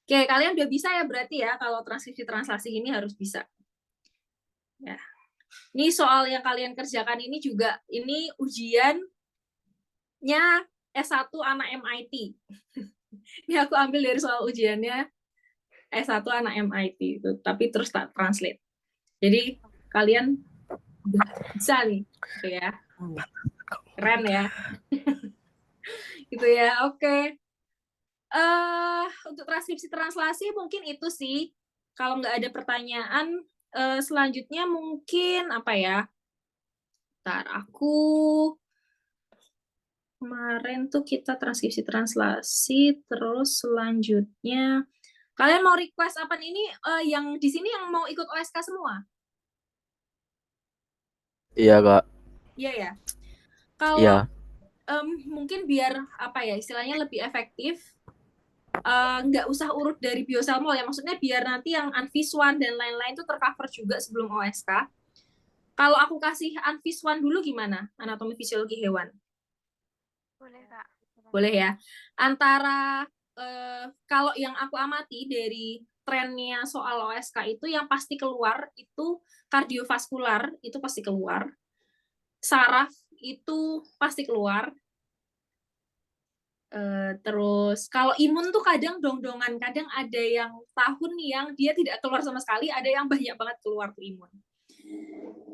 Oke, kalian udah bisa ya berarti ya, kalau transkripsi translasi ini harus bisa. Ya. Ini soal yang kalian kerjakan ini juga, ini ujiannya S1 anak MIT. Ini aku ambil dari soal ujiannya S1 anak MIT itu, tapi terus tak translate. Jadi kalian udah bisa nih, gitu ya. Keren ya. Gitu ya, oke. Untuk transkripsi translasi mungkin itu sih. Kalau nggak ada pertanyaan, selanjutnya mungkin apa ya? Ntar aku kemarin tuh kita transkripsi translasi, terus selanjutnya kalian mau request apa nih? Ini yang di sini yang mau ikut OSK semua? Iya, Kak. Iya ya. Kalau Iya. mungkin biar apa ya istilahnya lebih efektif, nggak usah urut dari bioselmol ya, maksudnya biar nanti yang Anfiswan dan lain-lain itu tercover juga sebelum OSK. Kalau aku kasih Anfiswan dulu gimana? Anatomi fisiologi hewan. Boleh, Kak. Boleh ya. Antara kalau yang aku amati dari trennya soal OSK itu yang pasti keluar itu kardiovaskular, itu pasti keluar. Saraf itu pasti keluar. Terus kalau imun tuh kadang dong-dongan, kadang ada yang tahun yang dia tidak keluar sama sekali, ada yang banyak banget keluar tuh imun.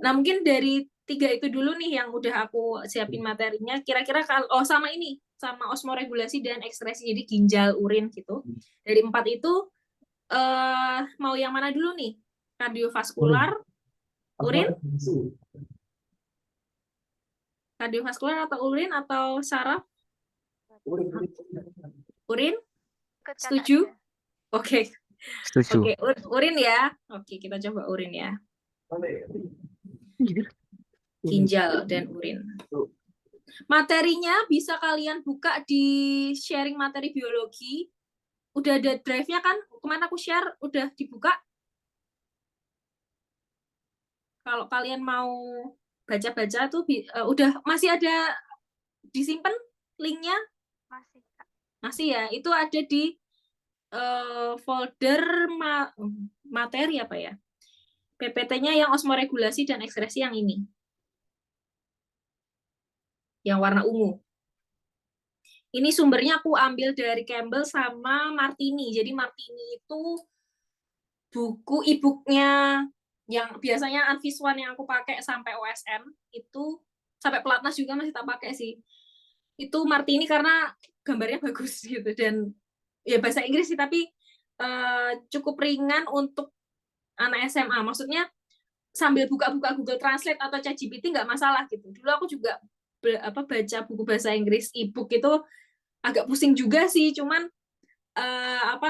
Nah, mungkin dari 3 itu dulu nih yang udah aku siapin materinya. Kira-kira kalau sama ini, sama osmoregulasi dan ekskresi, jadi ginjal, urin gitu. Dari 4 itu mau yang mana dulu nih? Kardiovaskular, urin? Kardiovaskular atau urin atau saraf? Urin? Ikut kakak Setuju? aja. Oke. Setuju. Oke, urin ya. Oke, kita coba urin ya. Ginjal dan urin. Materinya bisa kalian buka di sharing materi biologi. Udah ada drive-nya kan? Kemana aku share? Udah dibuka? Kalau kalian mau baca-baca tuh udah masih ada disimpan linknya? Masih Kak. Masih ya? Itu ada di folder materi apa ya? PPT-nya yang osmoregulasi dan ekskresi yang ini. Yang warna ungu. Ini sumbernya aku ambil dari Campbell sama Martini. Jadi Martini itu buku e-booknya yang biasanya Anvis One yang aku pakai sampai OSN itu sampai pelatnas juga masih tak pakai sih. Itu Martini karena gambarnya bagus gitu dan ya bahasa Inggris sih tapi cukup ringan untuk anak SMA. Maksudnya sambil buka-buka Google Translate atau ChatGPT nggak masalah gitu. Dulu aku juga baca buku bahasa Inggris e-book itu agak pusing juga sih, cuman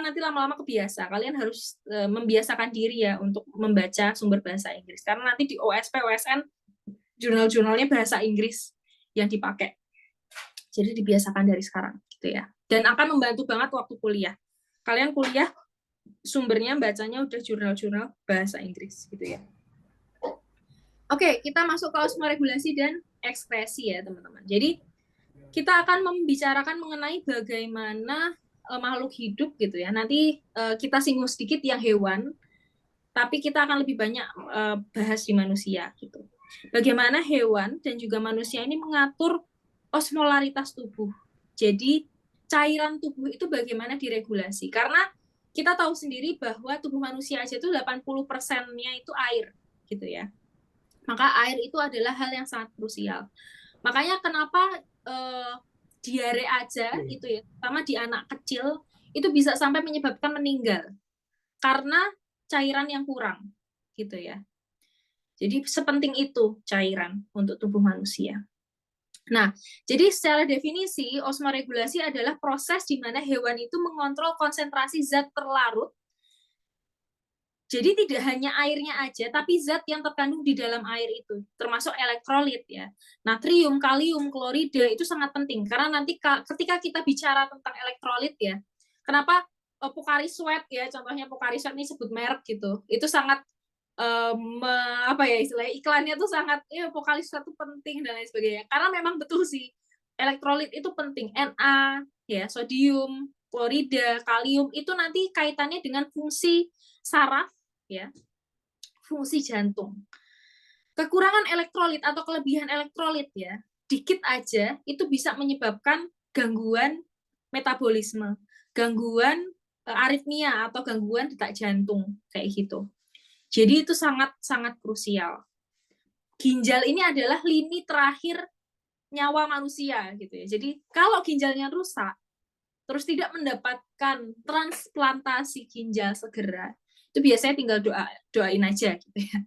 nanti lama-lama kebiasa. Kalian harus membiasakan diri ya untuk membaca sumber bahasa Inggris karena nanti di OSP OSN jurnal-jurnalnya bahasa Inggris yang dipakai. Jadi dibiasakan dari sekarang gitu ya. Dan akan membantu banget waktu kuliah. Kalian kuliah sumbernya bacanya udah jurnal-jurnal bahasa Inggris gitu ya. Oke, kita masuk ke osmoregulasi dan ekskresi ya, teman-teman. Jadi kita akan membicarakan mengenai bagaimana makhluk hidup gitu ya. Nanti kita singgung sedikit yang hewan, tapi kita akan lebih banyak bahas di manusia gitu. Bagaimana hewan dan juga manusia ini mengatur osmolaritas tubuh. Jadi cairan tubuh itu bagaimana diregulasi. Karena kita tahu sendiri bahwa tubuh manusia aja itu 80%-nya itu air gitu ya. Maka air itu adalah hal yang sangat krusial. Makanya kenapa diare aja itu ya, terutama di anak kecil itu bisa sampai menyebabkan meninggal karena cairan yang kurang gitu ya. Jadi sepenting itu cairan untuk tubuh manusia. Nah, jadi secara definisi osmoregulasi adalah proses di mana hewan itu mengontrol konsentrasi zat terlarut. Jadi tidak hanya airnya aja, tapi zat yang terkandung di dalam air itu, termasuk elektrolit ya. Natrium, kalium, klorida itu sangat penting karena nanti ketika kita bicara tentang elektrolit ya, kenapa Pocari Sweat ya, contohnya Pocari Sweat ini sebut merek gitu, itu sangat apa ya istilahnya iklannya tuh sangat Pocari Sweat itu penting dan lain sebagainya. Karena memang betul sih elektrolit itu penting, Na ya, sodium, klorida, kalium itu nanti kaitannya dengan fungsi saraf ya, fungsi jantung. Kekurangan elektrolit atau kelebihan elektrolit ya, dikit aja itu bisa menyebabkan gangguan metabolisme, gangguan aritmia atau gangguan detak jantung kayak gitu. Jadi itu sangat krusial. Ginjal ini adalah lini terakhir nyawa manusia gitu ya. Jadi kalau ginjalnya rusak, terus tidak mendapatkan transplantasi ginjal segera, itu biasanya tinggal doain aja gitu ya.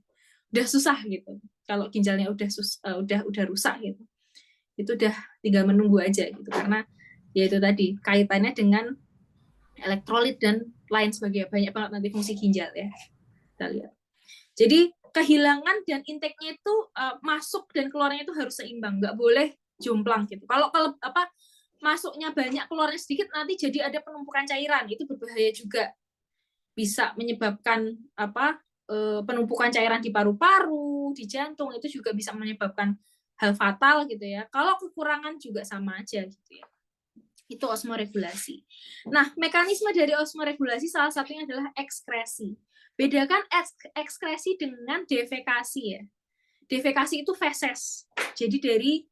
Udah susah gitu. Kalau ginjalnya udah rusak gitu. Itu udah tinggal menunggu aja gitu karena ya itu tadi kaitannya dengan elektrolit dan lain sebagainya. Banyak banget nanti fungsi ginjal ya. Kita lihat. Jadi kehilangan dan intake-nya itu masuk dan keluarnya itu harus seimbang, nggak boleh jomplang gitu. Kalau masuknya banyak, keluarnya sedikit, nanti jadi ada penumpukan cairan, itu berbahaya juga. Bisa menyebabkan penumpukan cairan di paru-paru, di jantung, itu juga bisa menyebabkan hal fatal gitu ya. Kalau kekurangan juga sama aja gitu ya. Itu osmoregulasi. Nah, mekanisme dari osmoregulasi salah satunya adalah ekskresi. Bedakan ekskresi dengan defekasi ya. Defekasi itu feses. Jadi dari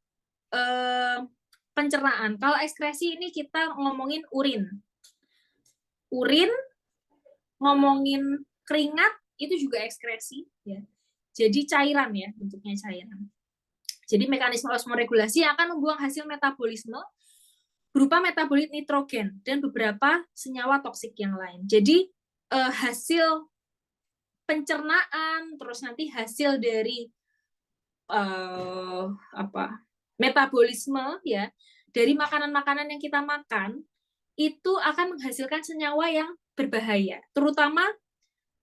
pencernaan. Kalau ekskresi ini kita ngomongin urin. Urin, ngomongin keringat, itu juga ekskresi ya. Jadi cairan ya, bentuknya cairan. Jadi mekanisme osmoregulasi akan membuang hasil metabolisme berupa metabolit nitrogen dan beberapa senyawa toksik yang lain. Jadi hasil pencernaan, terus nanti hasil dari metabolisme ya dari makanan-makanan yang kita makan itu akan menghasilkan senyawa yang berbahaya, terutama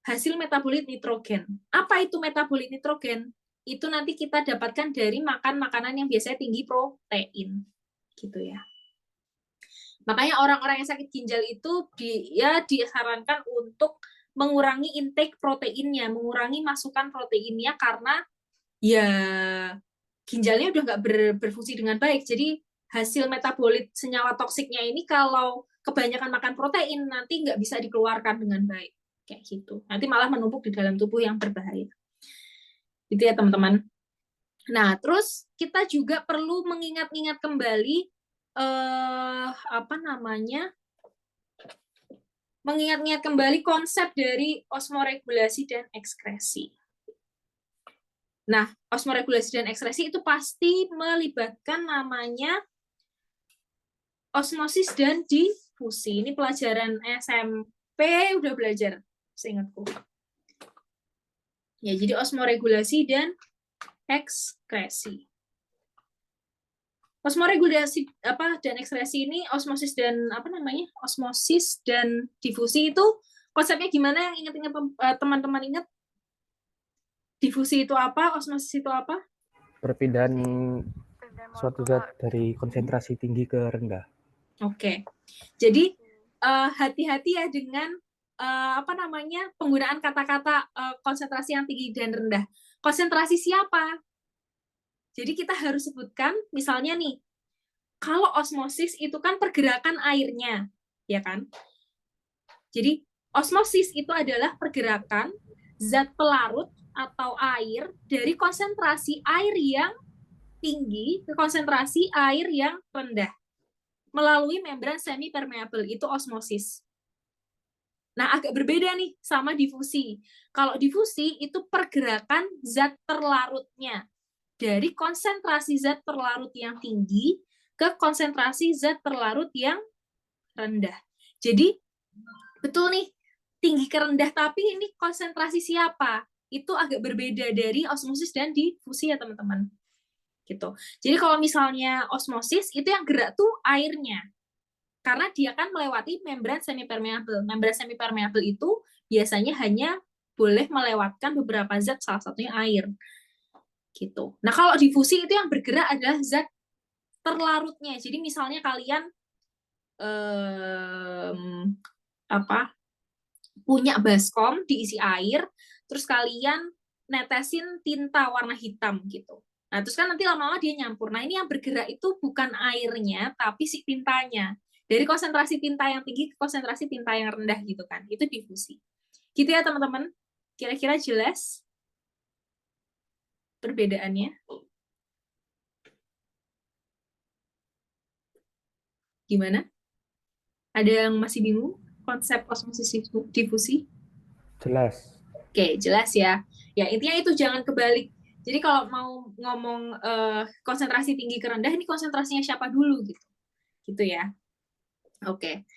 hasil metabolit nitrogen. Apa itu metabolit nitrogen? Itu nanti kita dapatkan dari makan makanan yang biasanya tinggi protein, gitu ya. Makanya orang-orang yang sakit ginjal itu dia disarankan untuk mengurangi intake proteinnya, mengurangi masukan proteinnya karena ya ginjalnya udah nggak berfungsi dengan baik. Jadi hasil metabolit senyawa toksiknya ini kalau kebanyakan makan protein nanti nggak bisa dikeluarkan dengan baik. Kayak gitu. Nanti malah menumpuk di dalam tubuh yang berbahaya. Gitu ya teman-teman. Nah, terus kita juga perlu mengingat-ingat kembali mengingat-ingat kembali konsep dari osmoregulasi dan ekskresi. Nah, osmoregulasi dan ekskresi itu pasti melibatkan namanya osmosis dan difusi. Ini pelajaran SMP udah belajar, seingatku. Ya, jadi osmoregulasi dan ekskresi. Osmoregulasi dan ekskresi ini osmosis dan osmosis dan difusi itu konsepnya gimana, yang ingat-ingat teman-teman ingat? Difusi itu apa? Osmosis itu apa? Perpindahan suatu zat dari konsentrasi tinggi ke rendah. Oke. Jadi hati-hati ya dengan penggunaan kata-kata konsentrasi yang tinggi dan rendah. Konsentrasi siapa? Jadi kita harus sebutkan, misalnya nih, kalau osmosis itu kan pergerakan airnya, ya kan? Jadi osmosis itu adalah pergerakan zat pelarut atau air dari konsentrasi air yang tinggi ke konsentrasi air yang rendah melalui membran semi-permeable, itu osmosis. Nah, agak berbeda nih sama difusi. Kalau difusi itu pergerakan zat terlarutnya dari konsentrasi zat terlarut yang tinggi ke konsentrasi zat terlarut yang rendah. Jadi, betul nih, tinggi ke rendah, tapi ini konsentrasi siapa? Itu agak berbeda dari osmosis dan difusi ya, teman-teman. Gitu. Jadi kalau misalnya osmosis, itu yang gerak tuh airnya. Karena dia kan melewati membran semi-permeable. Membran semi-permeable itu biasanya hanya boleh melewatkan beberapa zat, salah satunya air. Gitu. Nah, kalau difusi itu yang bergerak adalah zat terlarutnya. Jadi misalnya kalian punya baskom diisi air, terus kalian netesin tinta warna hitam gitu. Nah, terus kan nanti lama-lama dia nyampur. Nah, ini yang bergerak itu bukan airnya, tapi si tintanya. Dari konsentrasi tinta yang tinggi ke konsentrasi tinta yang rendah gitu kan. Itu difusi. Gitu ya, teman-teman. Kira-kira jelas perbedaannya? Gimana? Ada yang masih bingung konsep osmosis difusi? Jelas. Oke, jelas ya. Ya, intinya itu jangan kebalik. Jadi kalau mau ngomong konsentrasi tinggi ke rendah, ini konsentrasinya siapa dulu gitu. Gitu ya. Oke.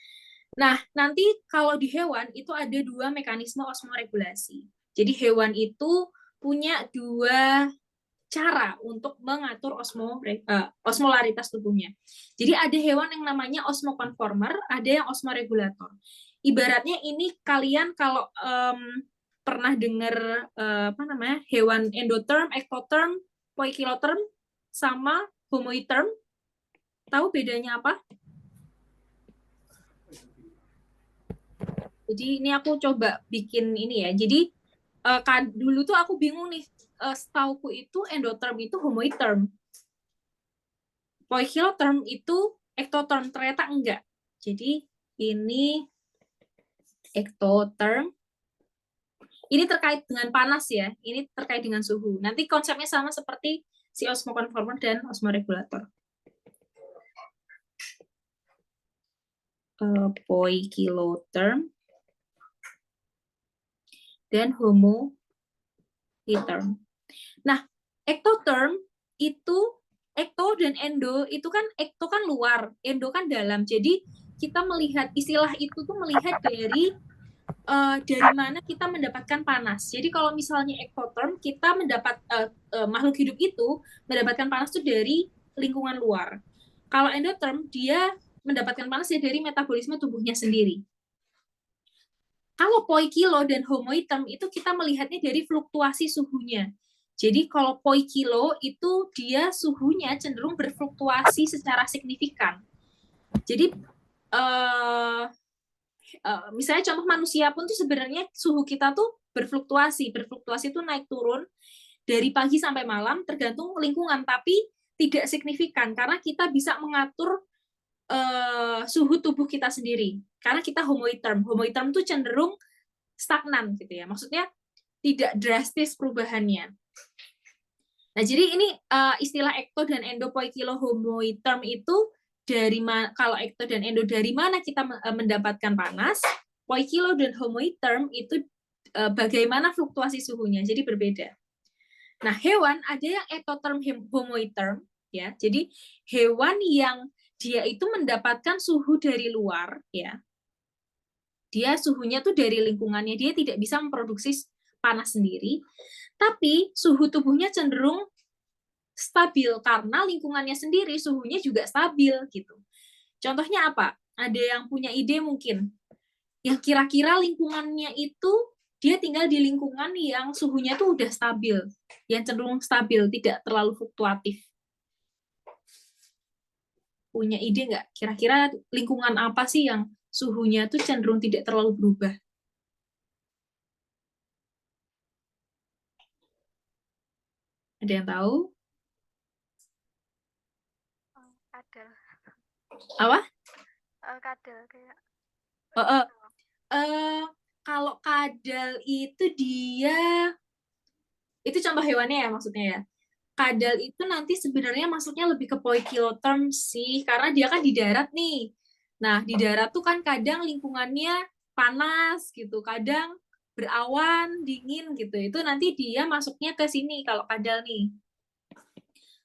Nah, nanti kalau di hewan itu ada dua mekanisme osmoregulasi. Jadi hewan itu punya dua cara untuk mengatur osmolaritas tubuhnya. Jadi ada hewan yang namanya osmokonformer, ada yang osmoregulator. Ibaratnya ini kalian kalau pernah dengar hewan endotherm, ectotherm, poikilotherm sama homoiotherm, tahu bedanya apa? Jadi ini aku coba bikin ini ya. Jadi dulu tuh aku bingung nih, setauku itu endotherm itu homoiotherm, poikilotherm itu ectotherm, ternyata enggak. Jadi ini ectotherm. Ini terkait dengan panas ya, ini terkait dengan suhu. Nanti konsepnya sama seperti si osmokonformer dan osmoregulator. Poikilotherm dan homoiotherm. Nah, ectotherm itu, ekto dan endo itu kan, ekto kan luar, endo kan dalam. Jadi kita melihat istilah itu tuh melihat dari mana kita mendapatkan panas. Jadi kalau misalnya ectotherm, kita makhluk hidup itu mendapatkan panas itu dari lingkungan luar. Kalau endotherm, dia mendapatkan panas ya dari metabolisme tubuhnya sendiri. Kalau poikilo dan homoiterm itu kita melihatnya dari fluktuasi suhunya. Jadi kalau poikilo itu dia suhunya cenderung berfluktuasi secara signifikan. Jadi misalnya contoh manusia pun tuh sebenarnya suhu kita tuh berfluktuasi itu naik turun dari pagi sampai malam tergantung lingkungan, tapi tidak signifikan karena kita bisa mengatur suhu tubuh kita sendiri karena kita homoiterm tuh cenderung stagnan gitu ya, maksudnya tidak drastis perubahannya. Nah jadi ini istilah ekto dan endopoikilo homoiterm itu dari kalau ekto dan endo dari mana kita mendapatkan panas, poikilo dan homoiterm itu bagaimana fluktuasi suhunya, jadi berbeda. Nah hewan ada yang ektoterm homoiterm ya, jadi hewan yang dia itu mendapatkan suhu dari luar ya, dia suhunya tuh dari lingkungannya, dia tidak bisa memproduksi panas sendiri, tapi suhu tubuhnya cenderung stabil karena lingkungannya sendiri suhunya juga stabil gitu. Contohnya apa? Ada yang punya ide mungkin? Yang kira-kira lingkungannya itu dia tinggal di lingkungan yang suhunya tuh udah stabil, yang cenderung stabil, tidak terlalu fluktuatif. Punya ide nggak? Kira-kira lingkungan apa sih yang suhunya tuh cenderung tidak terlalu berubah? Ada yang tahu? Kadal. Apa? Kadal kayak. Kalau kadal itu dia itu contoh hewannya ya maksudnya ya. Kadal itu nanti sebenarnya masuknya lebih ke poikiloterm sih, karena dia kan di darat nih. Nah, di darat tuh kan kadang lingkungannya panas gitu, kadang berawan, dingin gitu. Itu nanti dia masuknya ke sini kalau kadal nih.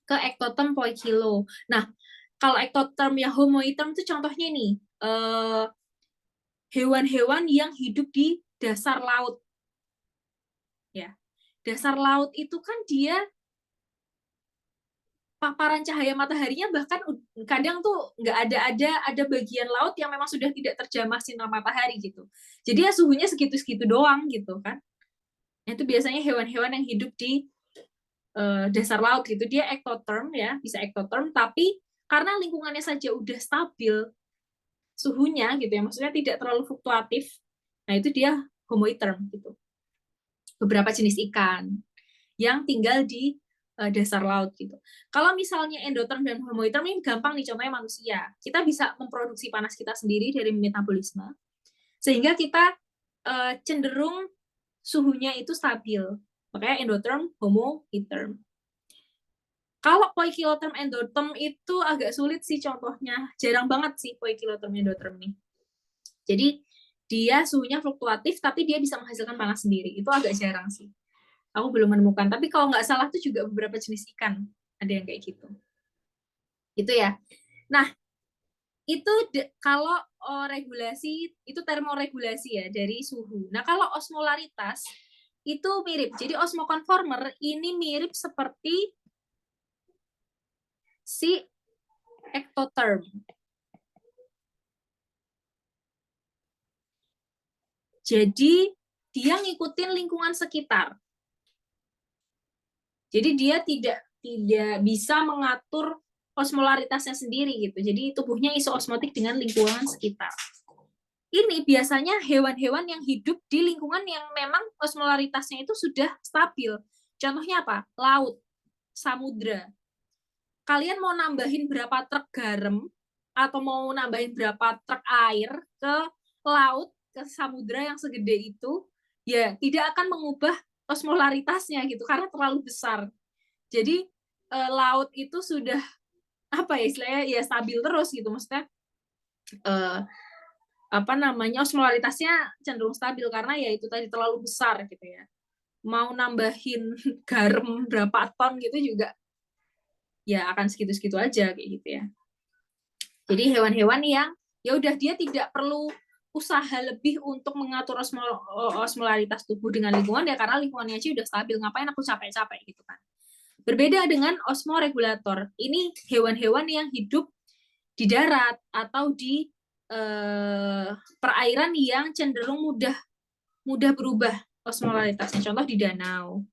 Ke ektoterm poikilo. Nah, kalau ektoterm yang homoiterm itu contohnya nih, hewan-hewan yang hidup di dasar laut. Ya. Dasar laut itu kan dia paparan cahaya mataharinya bahkan kadang tuh nggak ada bagian laut yang memang sudah tidak terjamah sinar matahari gitu. Jadi ya suhunya segitu-segitu doang gitu kan. Itu biasanya hewan-hewan yang hidup di dasar laut gitu. Dia ektoterm ya, bisa ektoterm, tapi karena lingkungannya saja udah stabil suhunya gitu ya, maksudnya tidak terlalu fluktuatif. Nah, itu dia homoiterm gitu. Beberapa jenis ikan yang tinggal di dasar laut gitu. Kalau misalnya endoterm dan homoiterm ini gampang nih, contohnya manusia. Kita bisa memproduksi panas kita sendiri dari metabolisme, sehingga kita cenderung suhunya itu stabil. Makanya endoterm, homoiterm. Kalau poikiloterm, endoterm itu agak sulit sih contohnya. Jarang banget sih poikiloterm, endoterm nih. Jadi dia suhunya fluktuatif, tapi dia bisa menghasilkan panas sendiri. Itu agak jarang sih. Aku belum menemukan, tapi kalau nggak salah tuh juga beberapa jenis ikan ada yang kayak gitu. Itu ya. Nah, itu kalau regulasi itu termoregulasi ya dari suhu. Nah, kalau osmolaritas itu mirip. Jadi osmokonformer ini mirip seperti si ektoterm. Jadi dia ngikutin lingkungan sekitar. Jadi dia tidak bisa mengatur osmolaritasnya sendiri gitu. Jadi tubuhnya isoosmotik dengan lingkungan sekitar. Ini biasanya hewan-hewan yang hidup di lingkungan yang memang osmolaritasnya itu sudah stabil. Contohnya apa? Laut, samudra. Kalian mau nambahin berapa truk garam atau mau nambahin berapa truk air ke laut, ke samudra yang segede itu, ya tidak akan mengubah osmolaritasnya gitu karena terlalu besar. Jadi laut itu sudah apa ya istilahnya ya stabil terus gitu, maksudnya osmolaritasnya cenderung stabil karena ya itu tadi terlalu besar gitu ya. Mau nambahin garam berapa ton gitu juga ya akan segitu-segitu aja kayak gitu ya. Jadi hewan-hewan yang ya udah dia tidak perlu usaha lebih untuk mengatur osmolaritas tubuh dengan lingkungan ya karena lingkungannya aja udah stabil, ngapain aku capek-capek gitu kan. Berbeda dengan osmoregulator. Ini hewan-hewan yang hidup di darat atau di perairan yang cenderung mudah berubah osmolaritasnya. Contoh di danau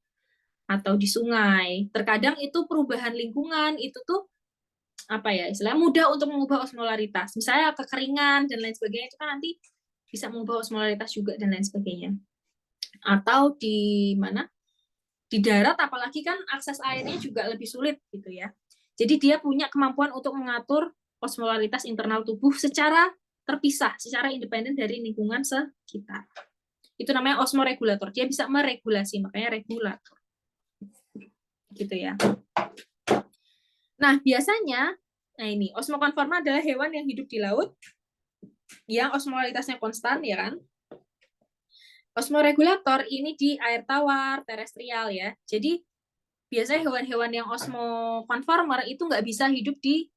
atau di sungai. Terkadang itu perubahan lingkungan itu tuh apa ya istilahnya mudah untuk mengubah osmolaritas. Misalnya kekeringan dan lain sebagainya itu kan nanti bisa mengubah osmolaritas juga dan lain sebagainya. Atau di mana? Di darat apalagi kan akses airnya juga lebih sulit gitu ya. Jadi dia punya kemampuan untuk mengatur osmolaritas internal tubuh secara terpisah, secara independen dari lingkungan sekitar. Itu namanya osmoregulator. Dia bisa meregulasi, makanya regulator. Gitu ya. Nah, biasanya, nah ini, osmokonforma adalah hewan yang hidup di laut, yang osmolaritasnya konstan, ya kan? Osmoregulator ini di air tawar, terestrial ya. Jadi, biasanya hewan-hewan yang osmokonformer itu nggak bisa hidup di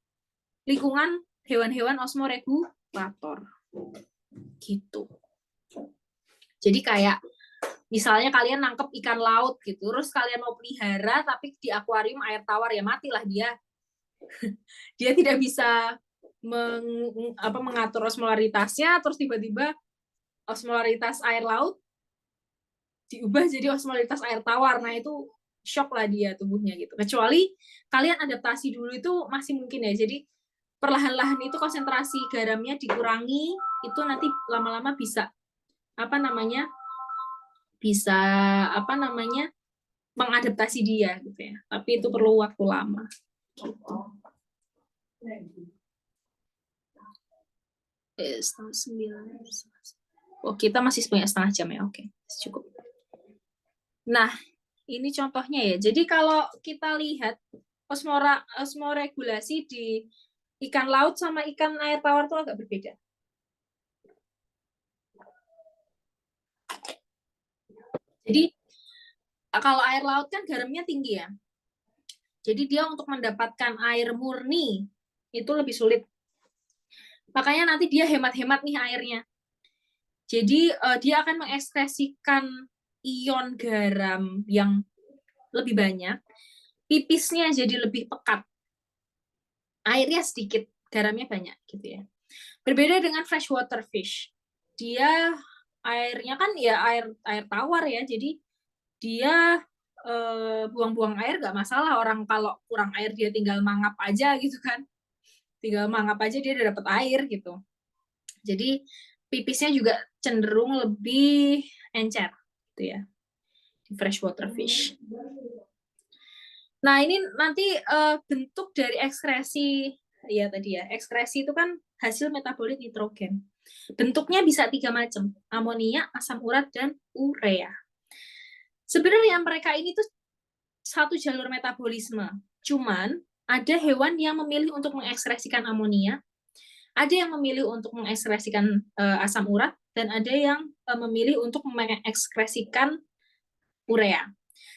lingkungan hewan-hewan osmoregulator. Gitu. Jadi kayak misalnya kalian nangkep ikan laut gitu, terus kalian mau pelihara tapi di akuarium air tawar ya matilah dia. Dia tidak bisa mengatur osmolaritasnya, terus tiba-tiba osmolaritas air laut diubah jadi osmolaritas air tawar. Nah itu shock lah dia tubuhnya gitu. Kecuali kalian adaptasi dulu itu masih mungkin ya. Jadi perlahan-lahan itu konsentrasi garamnya dikurangi, itu nanti lama-lama bisa mengadaptasi dia gitu ya. Tapi itu perlu waktu lama. Gitu. Setengah 9. Oh, kita masih punya setengah jam ya. Oke, cukup. Nah, ini contohnya ya. Jadi kalau kita lihat osmoregulasi di ikan laut sama ikan air tawar itu agak berbeda. Jadi kalau air laut kan garamnya tinggi ya. Jadi dia untuk mendapatkan air murni itu lebih sulit. Makanya nanti dia hemat-hemat nih airnya. Jadi dia akan mengekspresikan ion garam yang lebih banyak. Pipisnya jadi lebih pekat. Airnya sedikit, garamnya banyak gitu ya. Berbeda dengan freshwater fish. Dia airnya kan ya air tawar ya. Jadi dia buang-buang air nggak masalah. Orang kalau kurang air dia tinggal mangap aja gitu kan. Tinggal mangap aja dia udah dapat air gitu. Jadi pipisnya juga cenderung lebih encer gitu ya. Di freshwater fish. Nah, ini nanti bentuk dari ekskresi ya tadi ya. Ekskresi itu kan hasil metabolit nitrogen. Bentuknya bisa 3 macam. Amonia, asam urat, dan urea. Sebenarnya mereka ini tuh satu jalur metabolisme. Cuman ada hewan yang memilih untuk mengekskresikan amonia, ada yang memilih untuk mengekskresikan asam urat, dan ada yang memilih untuk mengekskresikan urea.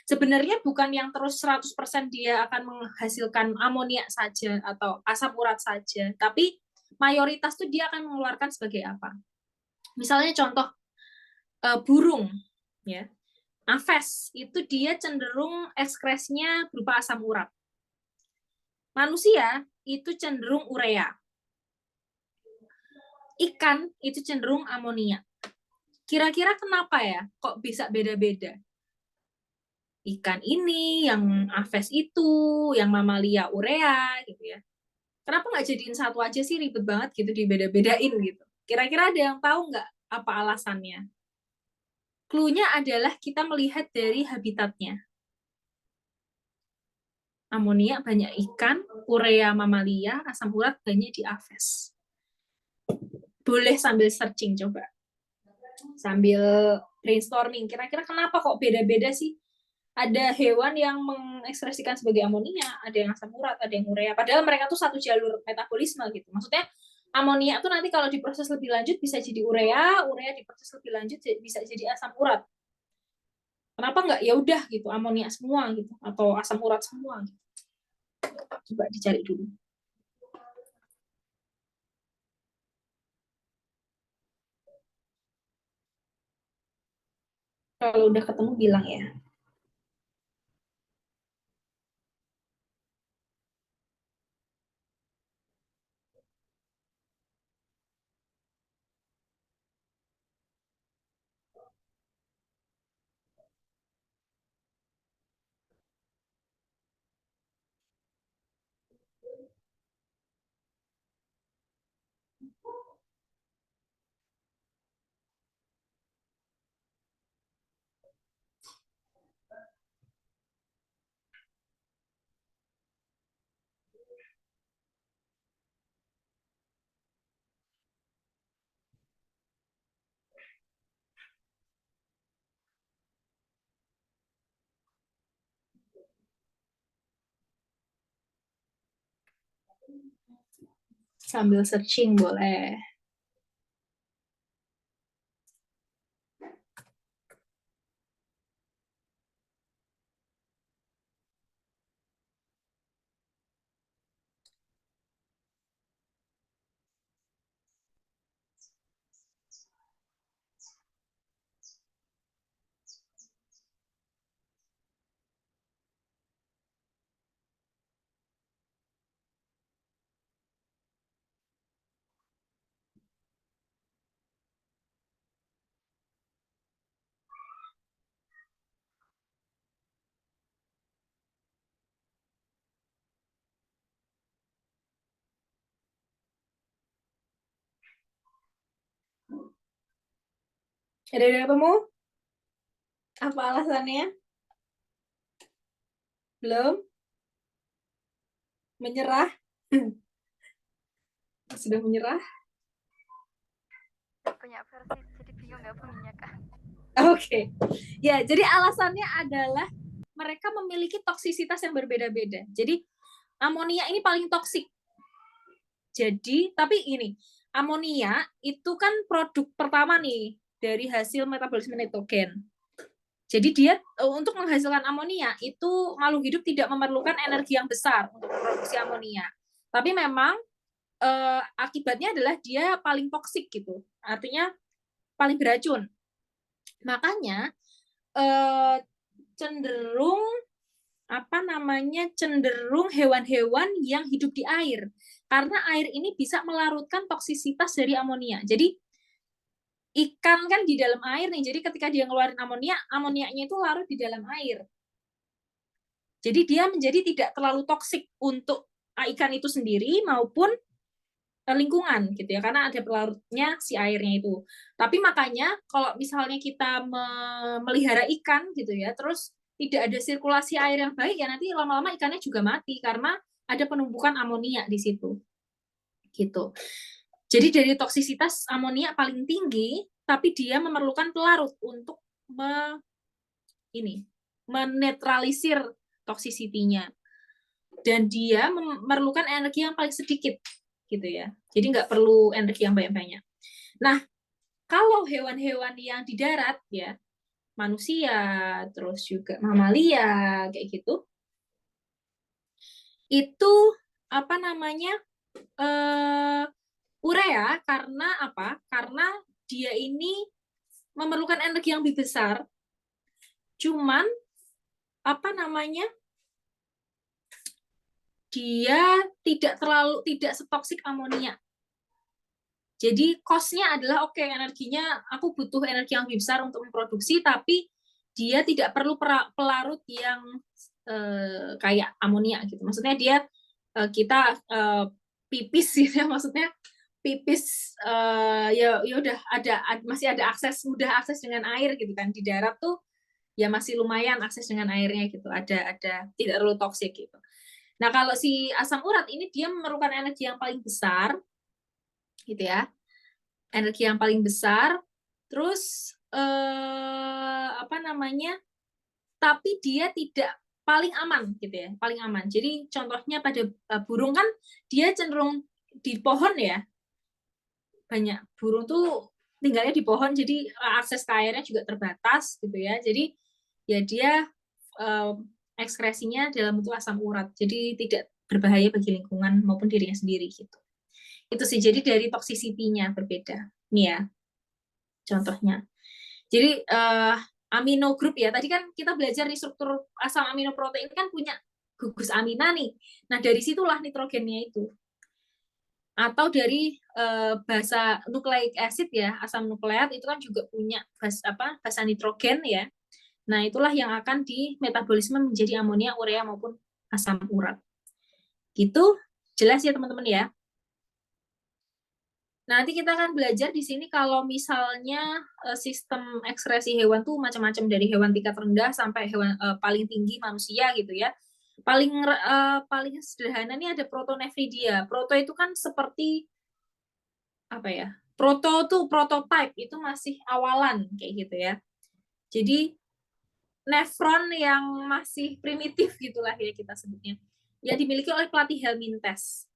Sebenarnya bukan yang terus 100% dia akan menghasilkan amonia saja atau asam urat saja, tapi mayoritas tuh dia akan mengeluarkan sebagai apa? Misalnya contoh burung, ya, aves itu dia cenderung ekskresinya berupa asam urat. Manusia itu cenderung urea. Ikan itu cenderung amonia. Kira-kira kenapa ya? Kok bisa beda-beda? Ikan ini, yang aves itu, yang mamalia urea, gitu ya. Kenapa nggak jadiin satu aja sih, ribet banget gitu, dibeda-bedain gitu. Kira-kira ada yang tahu nggak apa alasannya? Clue-nya adalah kita melihat dari habitatnya. Amonia banyak ikan, urea mamalia, asam urat banyak di aves. Boleh sambil searching coba. Sambil brainstorming, kira-kira kenapa kok beda-beda sih? Ada hewan yang mengekspresikan sebagai amonia, ada yang asam urat, ada yang urea. Padahal mereka tuh satu jalur metabolisme gitu. Maksudnya amonia tuh nanti kalau diproses lebih lanjut bisa jadi urea, urea diproses lebih lanjut bisa jadi asam urat. Kenapa nggak ya udah gitu amonia semua gitu atau asam urat semua? Gitu. Coba dicari dulu. Kalau udah ketemu bilang ya. Sambil searching boleh. Ada yang ketemu? Apa alasannya? Belum? Menyerah? Sudah menyerah? Punya versi, jadi bingung nggak bunyinya, Kak. Oke. Ya, jadi alasannya adalah mereka memiliki toksisitas yang berbeda-beda. Jadi amonia ini paling toksik. Jadi, tapi ini, amonia itu kan produk pertama nih dari hasil metabolisme nitrogen. Jadi dia untuk menghasilkan amonia itu makhluk hidup tidak memerlukan energi yang besar untuk memproduksi amonia. Tapi memang akibatnya adalah dia paling toksik gitu. Artinya paling beracun. Makanya cenderung cenderung hewan-hewan yang hidup di air. Karena air ini bisa melarutkan toksisitas dari amonia. Jadi ikan kan di dalam air nih, jadi ketika dia ngeluarin amonia, amonianya itu larut di dalam air. Jadi dia menjadi tidak terlalu toksik untuk ikan itu sendiri maupun lingkungan gitu ya, karena ada pelarutnya si airnya itu. Tapi makanya kalau misalnya kita memelihara ikan gitu ya, terus tidak ada sirkulasi air yang baik ya nanti lama-lama ikannya juga mati karena ada penumpukan amonia di situ. Gitu. Jadi dari toksisitas amonia paling tinggi, tapi dia memerlukan pelarut untuk menetralisir toksisitinya. Dan dia memerlukan energi yang paling sedikit, gitu ya. Jadi nggak perlu energi yang banyak-banyak. Nah, kalau hewan-hewan yang di darat ya, manusia, terus juga mamalia, kayak gitu, itu apa namanya? Urea karena apa? Karena dia ini memerlukan energi yang lebih besar. Cuman apa namanya? Dia tidak setoksik amonia. Jadi cost-nya adalah oke, energinya aku butuh energi yang lebih besar untuk memproduksi, tapi dia tidak perlu pelarut yang kayak amonia gitu. Maksudnya dia kita pipis gitu ya, maksudnya pipis ya udah masih ada mudah akses dengan air gitu kan. Di darat tuh ya masih lumayan akses dengan airnya gitu. Ada tidak terlalu toksik gitu. Nah, kalau si asam urat ini dia memerlukan energi yang paling besar gitu ya. Energi yang paling besar, terus apa namanya? Tapi dia tidak paling aman gitu ya, paling aman. Jadi contohnya pada burung kan dia cenderung di pohon ya. Banyak burung tuh tinggalnya di pohon, jadi akses ke airnya juga terbatas gitu ya. Jadi ya dia ekskresinya dalam bentuk asam urat. Jadi tidak berbahaya bagi lingkungan maupun dirinya sendiri gitu. Itu sih, jadi dari toxicity-nya berbeda. Nih ya, contohnya. Jadi amino group ya, tadi kan kita belajar di struktur asam amino protein kan punya gugus amina nih. Nah, dari situlah nitrogennya itu. Atau dari basa nucleic acid ya, asam nukleat itu kan juga punya basa nitrogen ya. Nah, itulah yang akan di metabolisme menjadi amonia, urea maupun asam urat. Gitu, jelas ya teman-teman ya. Nanti kita akan belajar di sini kalau misalnya sistem ekskresi hewan tuh macam-macam, dari hewan tingkat rendah sampai hewan paling tinggi manusia gitu ya. Paling sederhana ini ada protonefridia. Proto itu kan seperti apa ya? Proto tuh prototype itu masih awalan kayak gitu ya. Jadi nefron yang masih primitif gitulah ya kita sebutnya. Yang dimiliki oleh platyhelminthes.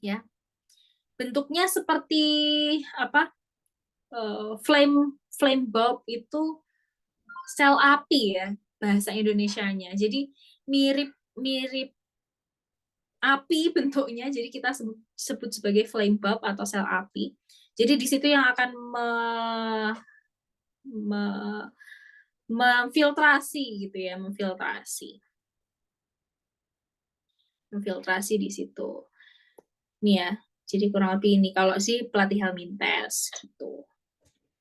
ya. Bentuknya seperti apa? Flame bulb itu sel api ya bahasa Indonesianya. Jadi mirip mirip api bentuknya. Jadi kita sebut sebagai flame bulb atau sel api. Jadi di situ yang akan memfiltrasi gitu ya, memfiltrasi di situ. Nih ya. Jadi kurang lebih ini kalau si pelatih Helminthes gitu.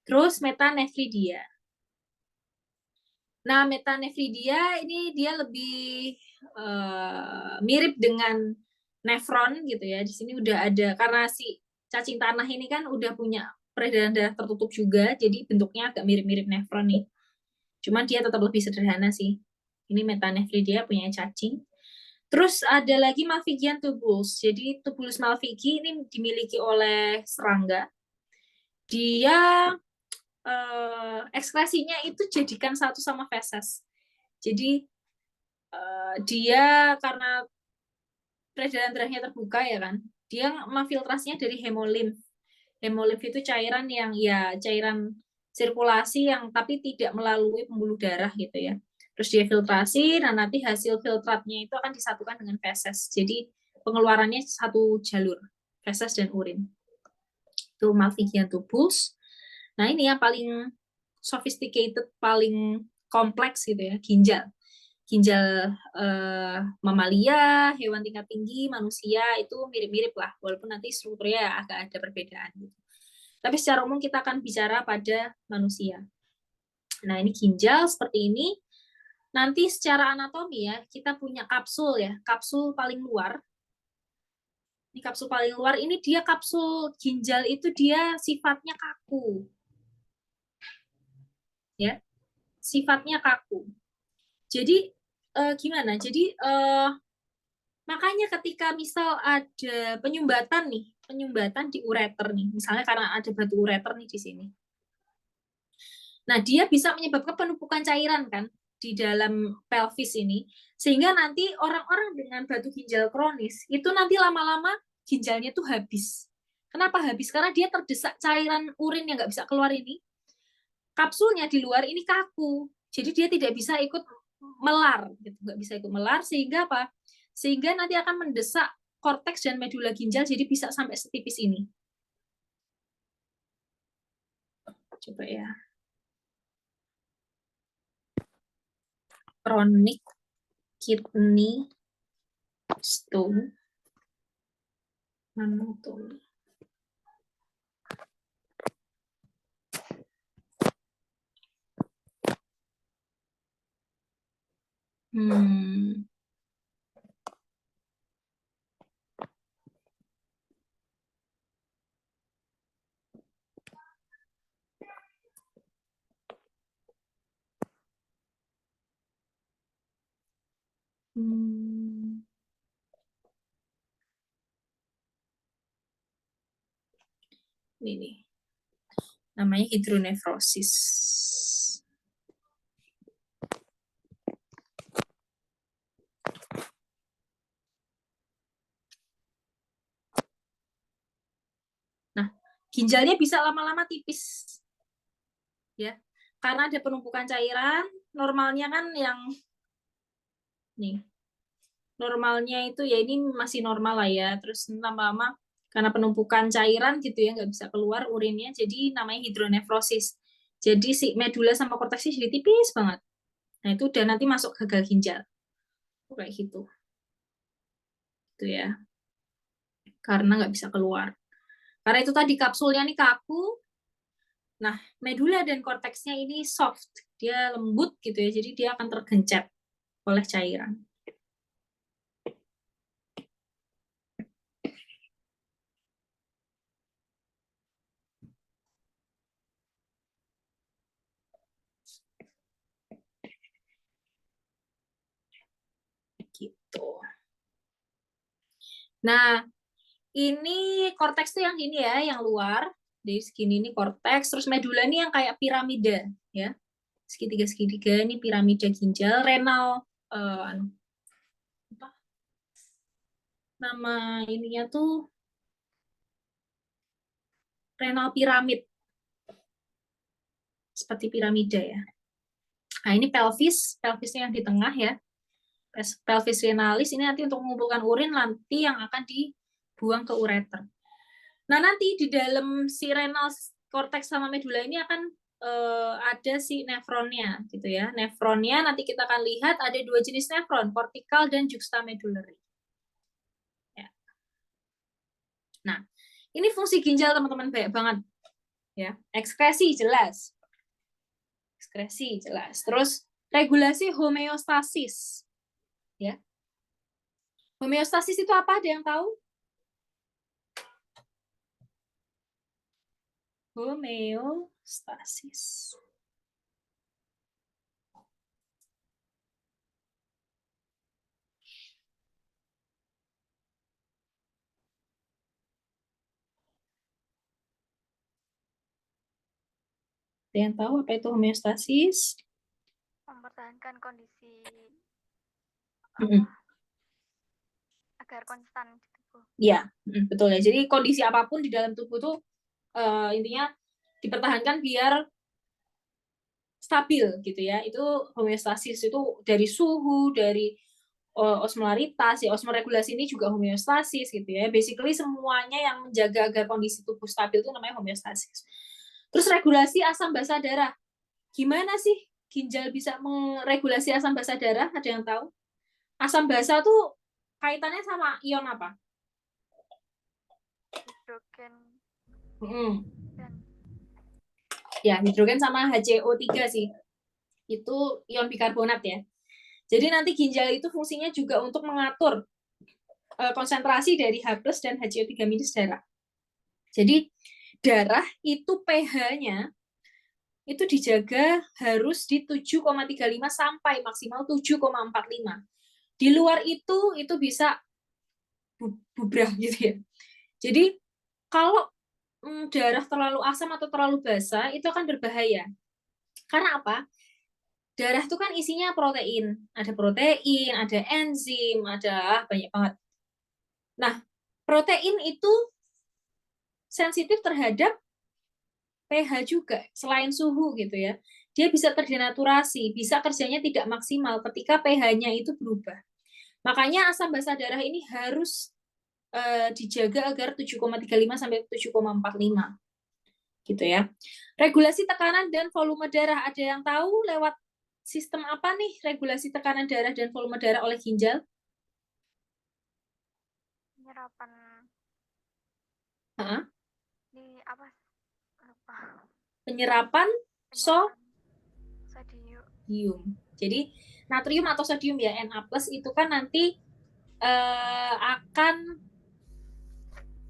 Terus metanefridia. Nah, metanefridia ini dia lebih mirip dengan nefron gitu ya. Di sini udah ada karena si cacing tanah ini kan udah punya peredaran darah tertutup juga, jadi bentuknya agak mirip-mirip nefron nih. Cuman dia tetap lebih sederhana sih. Ini metanefridia punya cacing. Terus ada lagi Malpighian tubuls. Jadi tubulus malpighi ini dimiliki oleh serangga. Dia ekskresinya itu jadikan satu sama feses. Jadi dia karena peredaran darahnya terbuka ya kan, dia memfiltrasinya dari hemolimf. Hemolimf itu cairan yang ya cairan sirkulasi yang tapi tidak melalui pembuluh darah gitu ya. Terus dia filtrasi, dan nanti hasil filtratnya itu akan disatukan dengan feses. Jadi pengeluarannya satu jalur, feses dan urin. Itu Malpighian tubuls. Nah ini yang paling sophisticated, paling kompleks gitu ya, ginjal. Ginjal mamalia, hewan tingkat tinggi, manusia itu mirip-mirip lah, walaupun nanti strukturnya agak ada perbedaan. Gitu. Tapi secara umum kita akan bicara pada manusia. Nah ini ginjal seperti ini. Nanti secara anatomi ya, kita punya kapsul ya, kapsul paling luar. Ini kapsul paling luar, ini dia kapsul ginjal itu dia sifatnya kaku. Ya, sifatnya kaku. Jadi gimana? Jadi makanya ketika misal ada penyumbatan nih, penyumbatan di ureter nih, misalnya karena ada batu ureter nih di sini. Nah, dia bisa menyebabkan penumpukan cairan kan di dalam pelvis ini, sehingga nanti orang-orang dengan batu ginjal kronis itu nanti lama-lama ginjalnya tuh habis. Kenapa habis? Karena dia terdesak cairan urin yang nggak bisa keluar ini. Kapsulnya di luar ini kaku, jadi dia tidak bisa ikut melar, gitu. Nggak bisa ikut melar, sehingga apa? Sehingga nanti akan mendesak korteks dan medula ginjal, jadi bisa sampai setipis ini. Coba ya. Chronic kidney stone anatomy. Ini namanya hidronefrosis. Nah, ginjalnya bisa lama-lama tipis, ya, karena ada penumpukan cairan. Normalnya kan yang nih, normalnya itu ya ini masih normal lah ya. Terus lama-lama karena penumpukan cairan gitu ya nggak bisa keluar urinnya, jadi namanya hidronefrosis. Jadi si medula sama korteksnya jadi tipis banget. Nah itu udah nanti masuk gagal ginjal kayak gitu, itu ya, karena nggak bisa keluar. Karena itu tadi kapsulnya nih kaku. Nah medula dan korteksnya ini soft, dia lembut gitu ya, jadi dia akan tergencet oleh cairan. Gitu. Nah, ini korteks tuh yang ini ya, yang luar. Dari segini ini korteks, terus medula ini yang kayak piramida ya. Segitiga-segitiga ini piramida ginjal, renal apa? Nama ininya tuh renal piramid. Seperti piramida ya. Nah, ini pelvisnya yang di tengah ya. Pelvis renalis ini nanti untuk mengumpulkan urin nanti yang akan dibuang ke ureter. Nah, nanti di dalam si renal cortex sama medula ini akan ada si nefronnya gitu ya. Nefronnya nanti kita akan lihat ada 2 jenis nefron, kortikal dan juxtamedullary. Ya. Nah, ini fungsi ginjal teman-teman banyak banget ya. Ekskresi jelas. Terus regulasi homeostasis. Ya. Homeostasis itu apa? Ada yang tahu? Homeostasis. Ada yang tahu apa itu homeostasis? Mempertahankan kondisi Mm-mm. agar konstan di tubuh. Ya, betul ya. Jadi kondisi apapun di dalam tubuh tuh intinya dipertahankan biar stabil gitu ya. Itu homeostasis itu dari suhu, dari osmolaritas, ya osmoregulasi ini juga homeostasis gitu ya. Basically semuanya yang menjaga agar kondisi tubuh stabil itu namanya homeostasis. Terus regulasi asam basa darah. Gimana sih ginjal bisa meregulasi asam basa darah? Ada yang tahu? Asam basa tuh kaitannya sama ion apa? Hidrogen dan Ya, hidrogen sama HCO3 sih. Itu ion bikarbonat ya. Jadi nanti ginjal itu fungsinya juga untuk mengatur konsentrasi dari H+ dan HCO3- darah. Jadi darah itu pH-nya itu dijaga harus di 7,35 sampai maksimal 7,45. Di luar itu bisa bubrah gitu ya. Jadi kalau darah terlalu asam atau terlalu basa itu akan berbahaya. Karena apa? Darah itu kan isinya protein. Ada protein, ada enzim, ada banyak banget. Nah, protein itu sensitif terhadap pH juga, selain suhu gitu ya. Dia bisa terdenaturasi, bisa kerjanya tidak maksimal ketika pH-nya itu berubah. Makanya asam basa darah ini harus dijaga agar 7,35 sampai 7,45. Gitu ya. Regulasi tekanan dan volume darah, ada yang tahu lewat sistem apa nih regulasi tekanan darah dan volume darah oleh ginjal? penyerapan di apa? Lupa. Penyerapan sodium. Jadi natrium atau sodium ya Na+ itu kan nanti akan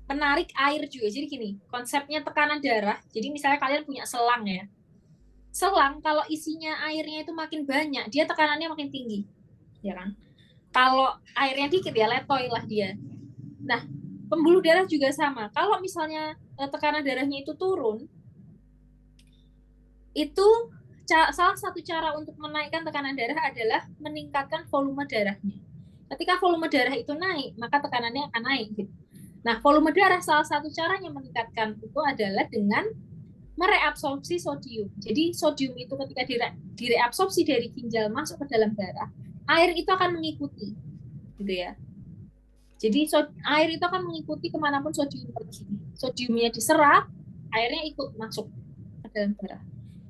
menarik air juga. Jadi gini, konsepnya tekanan darah. Jadi misalnya kalian punya selang ya. Selang kalau isinya airnya itu makin banyak, dia tekanannya makin tinggi. Ya kan? Kalau airnya dikit ya letoy lah dia. Nah, pembuluh darah juga sama. Kalau misalnya tekanan darahnya itu turun, itu salah satu cara untuk menaikkan tekanan darah adalah meningkatkan volume darahnya. Ketika volume darah itu naik, maka tekanannya akan naik. Gitu. Nah, volume darah salah satu caranya meningkatkan itu adalah dengan mereabsorpsi sodium. Jadi sodium itu ketika direabsorpsi dari ginjal masuk ke dalam darah, air itu akan mengikuti, gitu ya. Jadi air itu akan mengikuti kemanapun sodium pergi. Sodiumnya diserap, airnya ikut masuk ke dalam darah,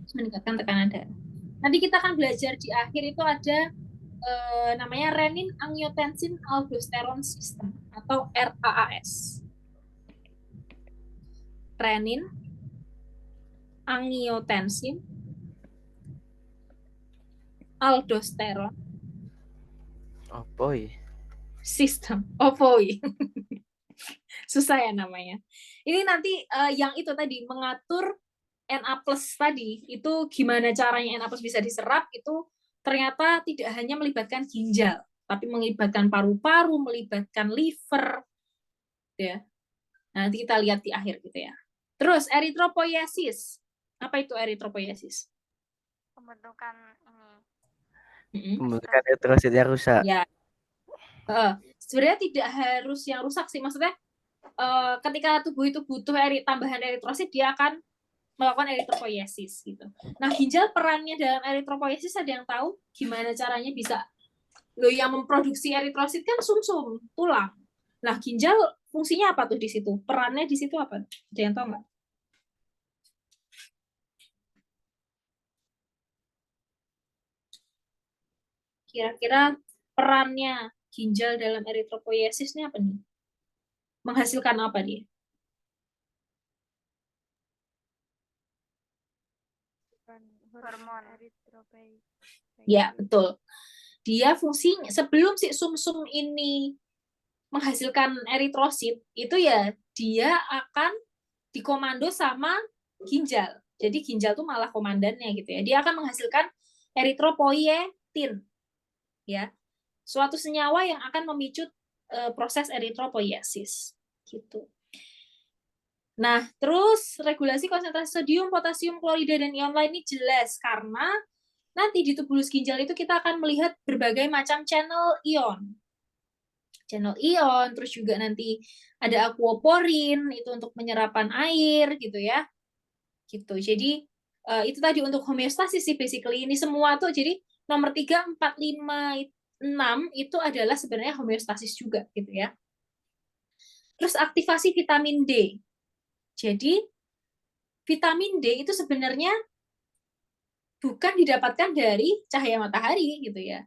terus meningkatkan tekanan darah. Nanti kita akan belajar di akhir itu ada namanya renin angiotensin aldosteron system atau RAAS. Renin angiotensin aldosteron system. Susah ya namanya. Ini nanti yang itu tadi mengatur Na+ tadi itu gimana caranya Na+ bisa diserap itu ternyata tidak hanya melibatkan ginjal, tapi melibatkan paru-paru, melibatkan liver, ya. Nanti kita lihat di akhir gitu ya. Terus eritropoiesis. Apa itu eritropoiesis? Pembentukan Pembentukan eritrosit yang rusak. Ya. Sebenarnya tidak harus yang rusak sih, maksudnya ketika tubuh itu butuh tambahan eritrosit, dia akan melakukan eritropoiesis gitu. Nah, ginjal perannya dalam eritropoiesis ada yang tahu gimana caranya bisa? Loh, yang memproduksi eritrosit kan sumsum, tulang. Nah, ginjal fungsinya apa tuh di situ? Perannya di situ apa? Ada yang tahu nggak? Kira-kira perannya ginjal dalam eritropoiesis ini apa nih? Menghasilkan apa dia? Hormon. Ya, betul. Dia fungsinya sebelum si sumsum ini menghasilkan eritrosit, itu ya dia akan dikomando sama ginjal. Jadi ginjal tuh malah komandannya gitu ya. Dia akan menghasilkan eritropoietin, ya, suatu senyawa yang akan memicu proses eritropoiesis gitu. Nah, terus regulasi konsentrasi sodium, potasium, klorida, dan ion lain ini jelas karena nanti di tubulus ginjal itu kita akan melihat berbagai macam channel ion. Channel ion, terus juga nanti ada aquaporin, itu untuk penyerapan air gitu ya. Gitu. Jadi itu tadi untuk homeostasis sih basically. Ini semua tuh jadi nomor 3, 4, 5, 6 itu adalah sebenarnya homeostasis juga gitu ya. Terus aktivasi vitamin D. Jadi vitamin D itu sebenarnya bukan didapatkan dari cahaya matahari gitu ya.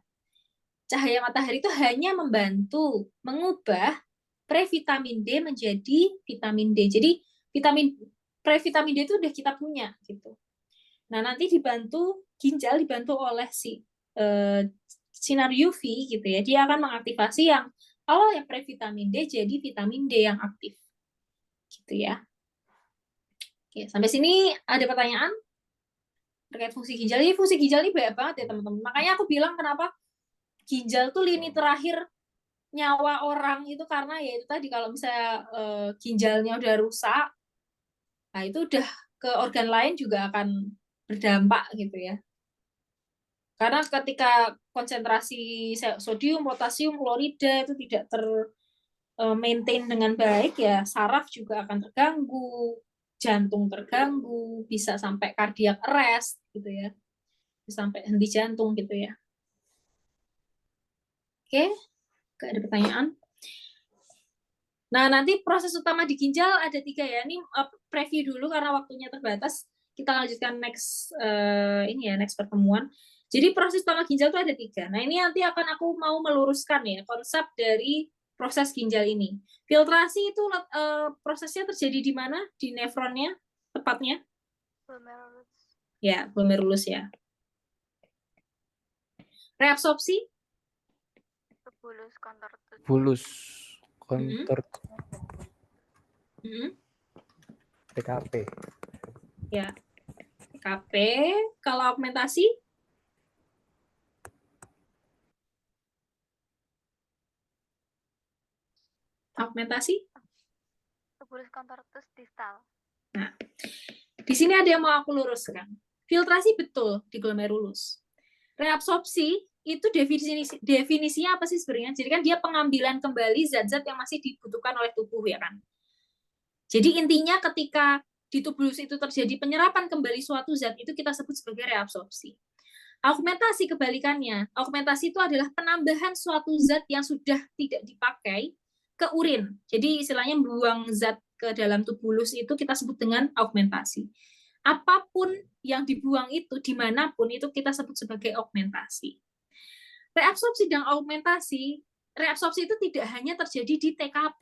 Cahaya matahari itu hanya membantu mengubah previtamin D menjadi vitamin D. Jadi previtamin D itu udah kita punya gitu. Nah, nanti dibantu ginjal dibantu oleh sinar UV gitu ya. Dia akan mengaktifasi yang awalnya previtamin D jadi vitamin D yang aktif. Gitu ya. Oke, sampai sini ada pertanyaan terkait fungsi ginjal. Ini fungsi ginjal ini banyak banget ya, teman-teman. Makanya aku bilang kenapa ginjal tuh lini terakhir nyawa orang itu karena ya itu tadi kalau misalnya ginjalnya udah rusak, nah itu udah ke organ lain juga akan berdampak gitu ya. Karena ketika konsentrasi sodium, potasium, klorida itu tidak maintain dengan baik ya, saraf juga akan terganggu, jantung terganggu, bisa sampai cardiac arrest gitu ya. Bisa sampai henti jantung gitu ya. Oke, gak ada pertanyaan. Nah, nanti proses utama di ginjal ada 3 ya. Ini preview dulu karena waktunya terbatas. Kita lanjutkan next pertemuan. Jadi proses utama ginjal itu ada 3. Nah, ini nanti akan aku mau meluruskan ya konsep dari proses ginjal ini. Filtrasi itu prosesnya terjadi di mana? Di nefronnya tepatnya? Glomerulus. Ya, glomerulus ya. Reabsorpsi? Tubulus contortus. Bulus kontor TKP. Ya. TKP. Kalau augmentasi? Augmentasi? Tubulus contortus distal. Nah, di sini ada yang mau aku luruskan. Filtrasi betul di glomerulus. Reabsorpsi itu definisinya apa sih sebenarnya? Jadi kan dia pengambilan kembali zat-zat yang masih dibutuhkan oleh tubuh ya kan. Jadi intinya ketika di tubulus itu terjadi penyerapan kembali suatu zat itu kita sebut sebagai reabsorpsi. Augmentasi kebalikannya. Augmentasi itu adalah penambahan suatu zat yang sudah tidak dipakai ke urin. Jadi istilahnya buang zat ke dalam tubulus itu kita sebut dengan augmentasi. Apapun yang dibuang itu dimanapun itu kita sebut sebagai augmentasi. Reabsorpsi dan augmentasi, reabsorpsi itu tidak hanya terjadi di TKP.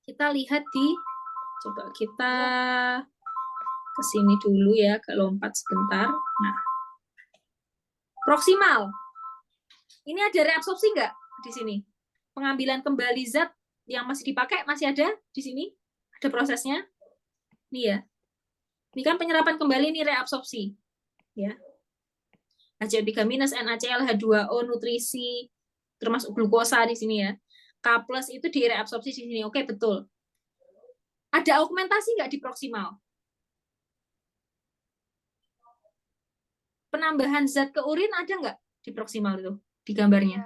Kita lihat coba kita ke sini dulu ya, ke lompat sebentar. Nah, proksimal. Ini ada reabsorpsi nggak di sini? Pengambilan kembali zat yang masih dipakai masih ada di sini? Ada prosesnya? Ini ya. Ini kan penyerapan kembali, ini reabsorpsi. Ya. HCl3-, NaCl, H2O, nutrisi, termasuk glukosa di sini ya. K+ itu direabsorpsi di sini. Oke, betul. Ada augmentasi nggak di proksimal? Penambahan zat ke urin ada nggak di proksimal itu? Di gambarnya?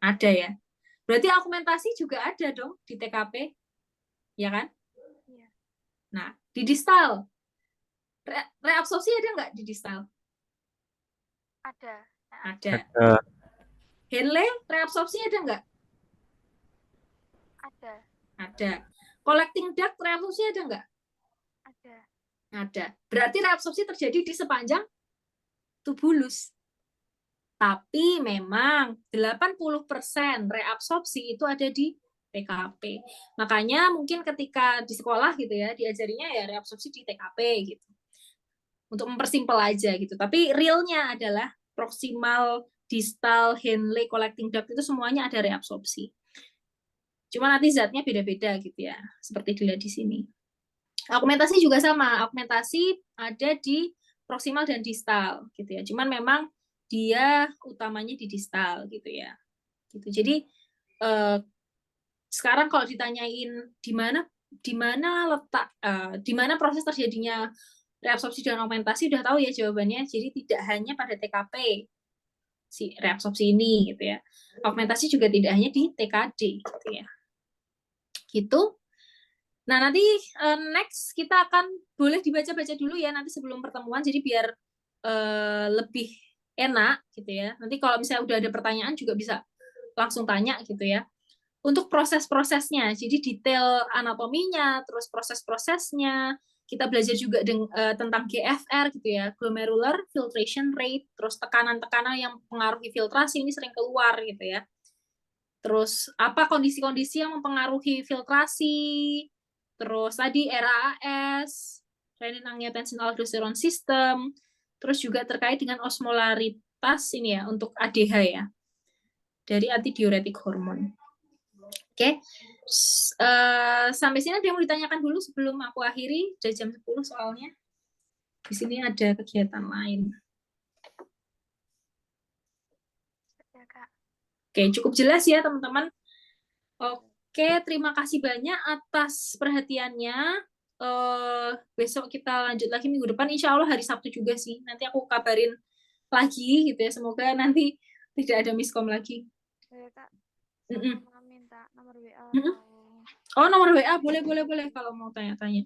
Ada ya. Berarti argumentasi juga ada dong di TKP, ya kan? Iya. Nah, di distal, reabsorpsi ada nggak di distal? Ada. Ada. Ada. Henle, reabsorpsi ada nggak? Ada. Ada. Collecting duct, reabsorpsi ada nggak? Ada. Ada. Berarti reabsorpsi terjadi di sepanjang tubulus. Tapi memang 80% reabsorpsi itu ada di TKP. Makanya mungkin ketika di sekolah gitu ya, diajarinya ya reabsorpsi di TKP gitu. Untuk mempersimpel aja gitu. Tapi realnya adalah proximal, distal, Henle, collecting duct itu semuanya ada reabsorpsi. Cuma nanti zatnya beda-beda gitu ya, seperti dilihat di sini. Augmentasi juga sama, augmentasi ada di proximal dan distal gitu ya. Cuman memang dia utamanya di distal gitu ya. Gitu. Jadi sekarang kalau ditanyain di mana letak di mana proses terjadinya reabsorpsi dan augmentasi, udah tahu ya jawabannya. Jadi tidak hanya pada TKP si reabsorpsi ini gitu ya. Augmentasi juga tidak hanya di TKD gitu ya. Gitu. Nah, nanti next kita akan boleh dibaca-baca dulu ya nanti sebelum pertemuan, jadi biar lebih enak gitu ya. Nanti kalau misalnya udah ada pertanyaan juga bisa langsung tanya gitu ya. Untuk proses-prosesnya, jadi detail anatominya, terus proses-prosesnya, kita belajar juga tentang GFR gitu ya, glomerular filtration rate, terus tekanan-tekanan yang mempengaruhi filtrasi ini sering keluar gitu ya. Terus apa kondisi-kondisi yang mempengaruhi filtrasi, terus tadi RAAS, renin-angiotensin aldosteron system, terus juga terkait dengan osmolaritas ini ya untuk ADH ya, dari antidiuretik hormon. Oke, sampai sini ada yang mau ditanyakan dulu sebelum aku akhiri, udah jam 10 soalnya. Di sini ada kegiatan lain. Ya, Kak. Oke, cukup jelas ya teman-teman. Oke, terima kasih banyak atas perhatiannya. Besok kita lanjut lagi minggu depan, insya Allah hari Sabtu juga sih. Nanti aku kabarin lagi gitu ya. Semoga nanti tidak ada miskom lagi. Ya, Kak. Mm-mm. Sama minta nomor WA Mm-mm. atau Oh, nomor WA boleh kalau mau tanya-tanya.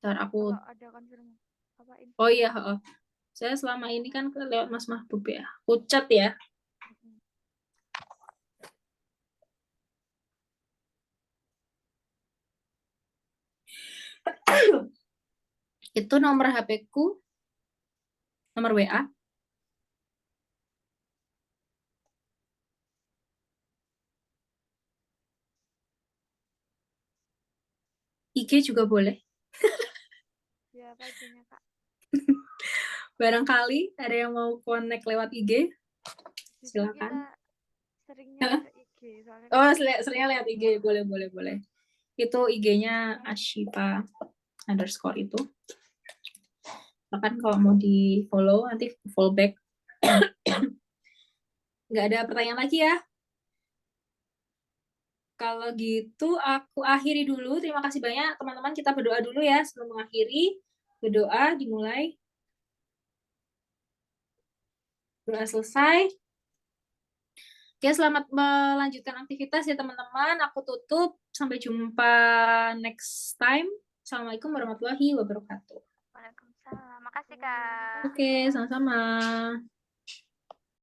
Ntar aku. kalau ada konfirmasi apa info. Oh iya, saya selama ini kan lewat Mas Mahbub ya. Aku chat ya. Itu nomor HP-ku, nomor WA. IG juga boleh. Ya, apa IG-nya, Kak? Barangkali ada yang mau connect lewat IG, Justru silakan. kita seringnya ke IG soalnya. Oh, seringnya lihat IG, boleh. Itu IG-nya Ashifa_ itu. Bahkan kalau mau di follow nanti follow back. Nggak ada pertanyaan lagi ya. Kalau gitu aku akhiri dulu. Terima kasih banyak teman-teman. Kita berdoa dulu ya sebelum mengakhiri. Berdoa dimulai. Doa selesai. Oke, selamat melanjutkan aktivitas ya teman-teman. Aku tutup. Sampai jumpa next time. Assalamualaikum warahmatullahi wabarakatuh. Waalaikumsalam. Makasih, Kak. Oke, sama-sama.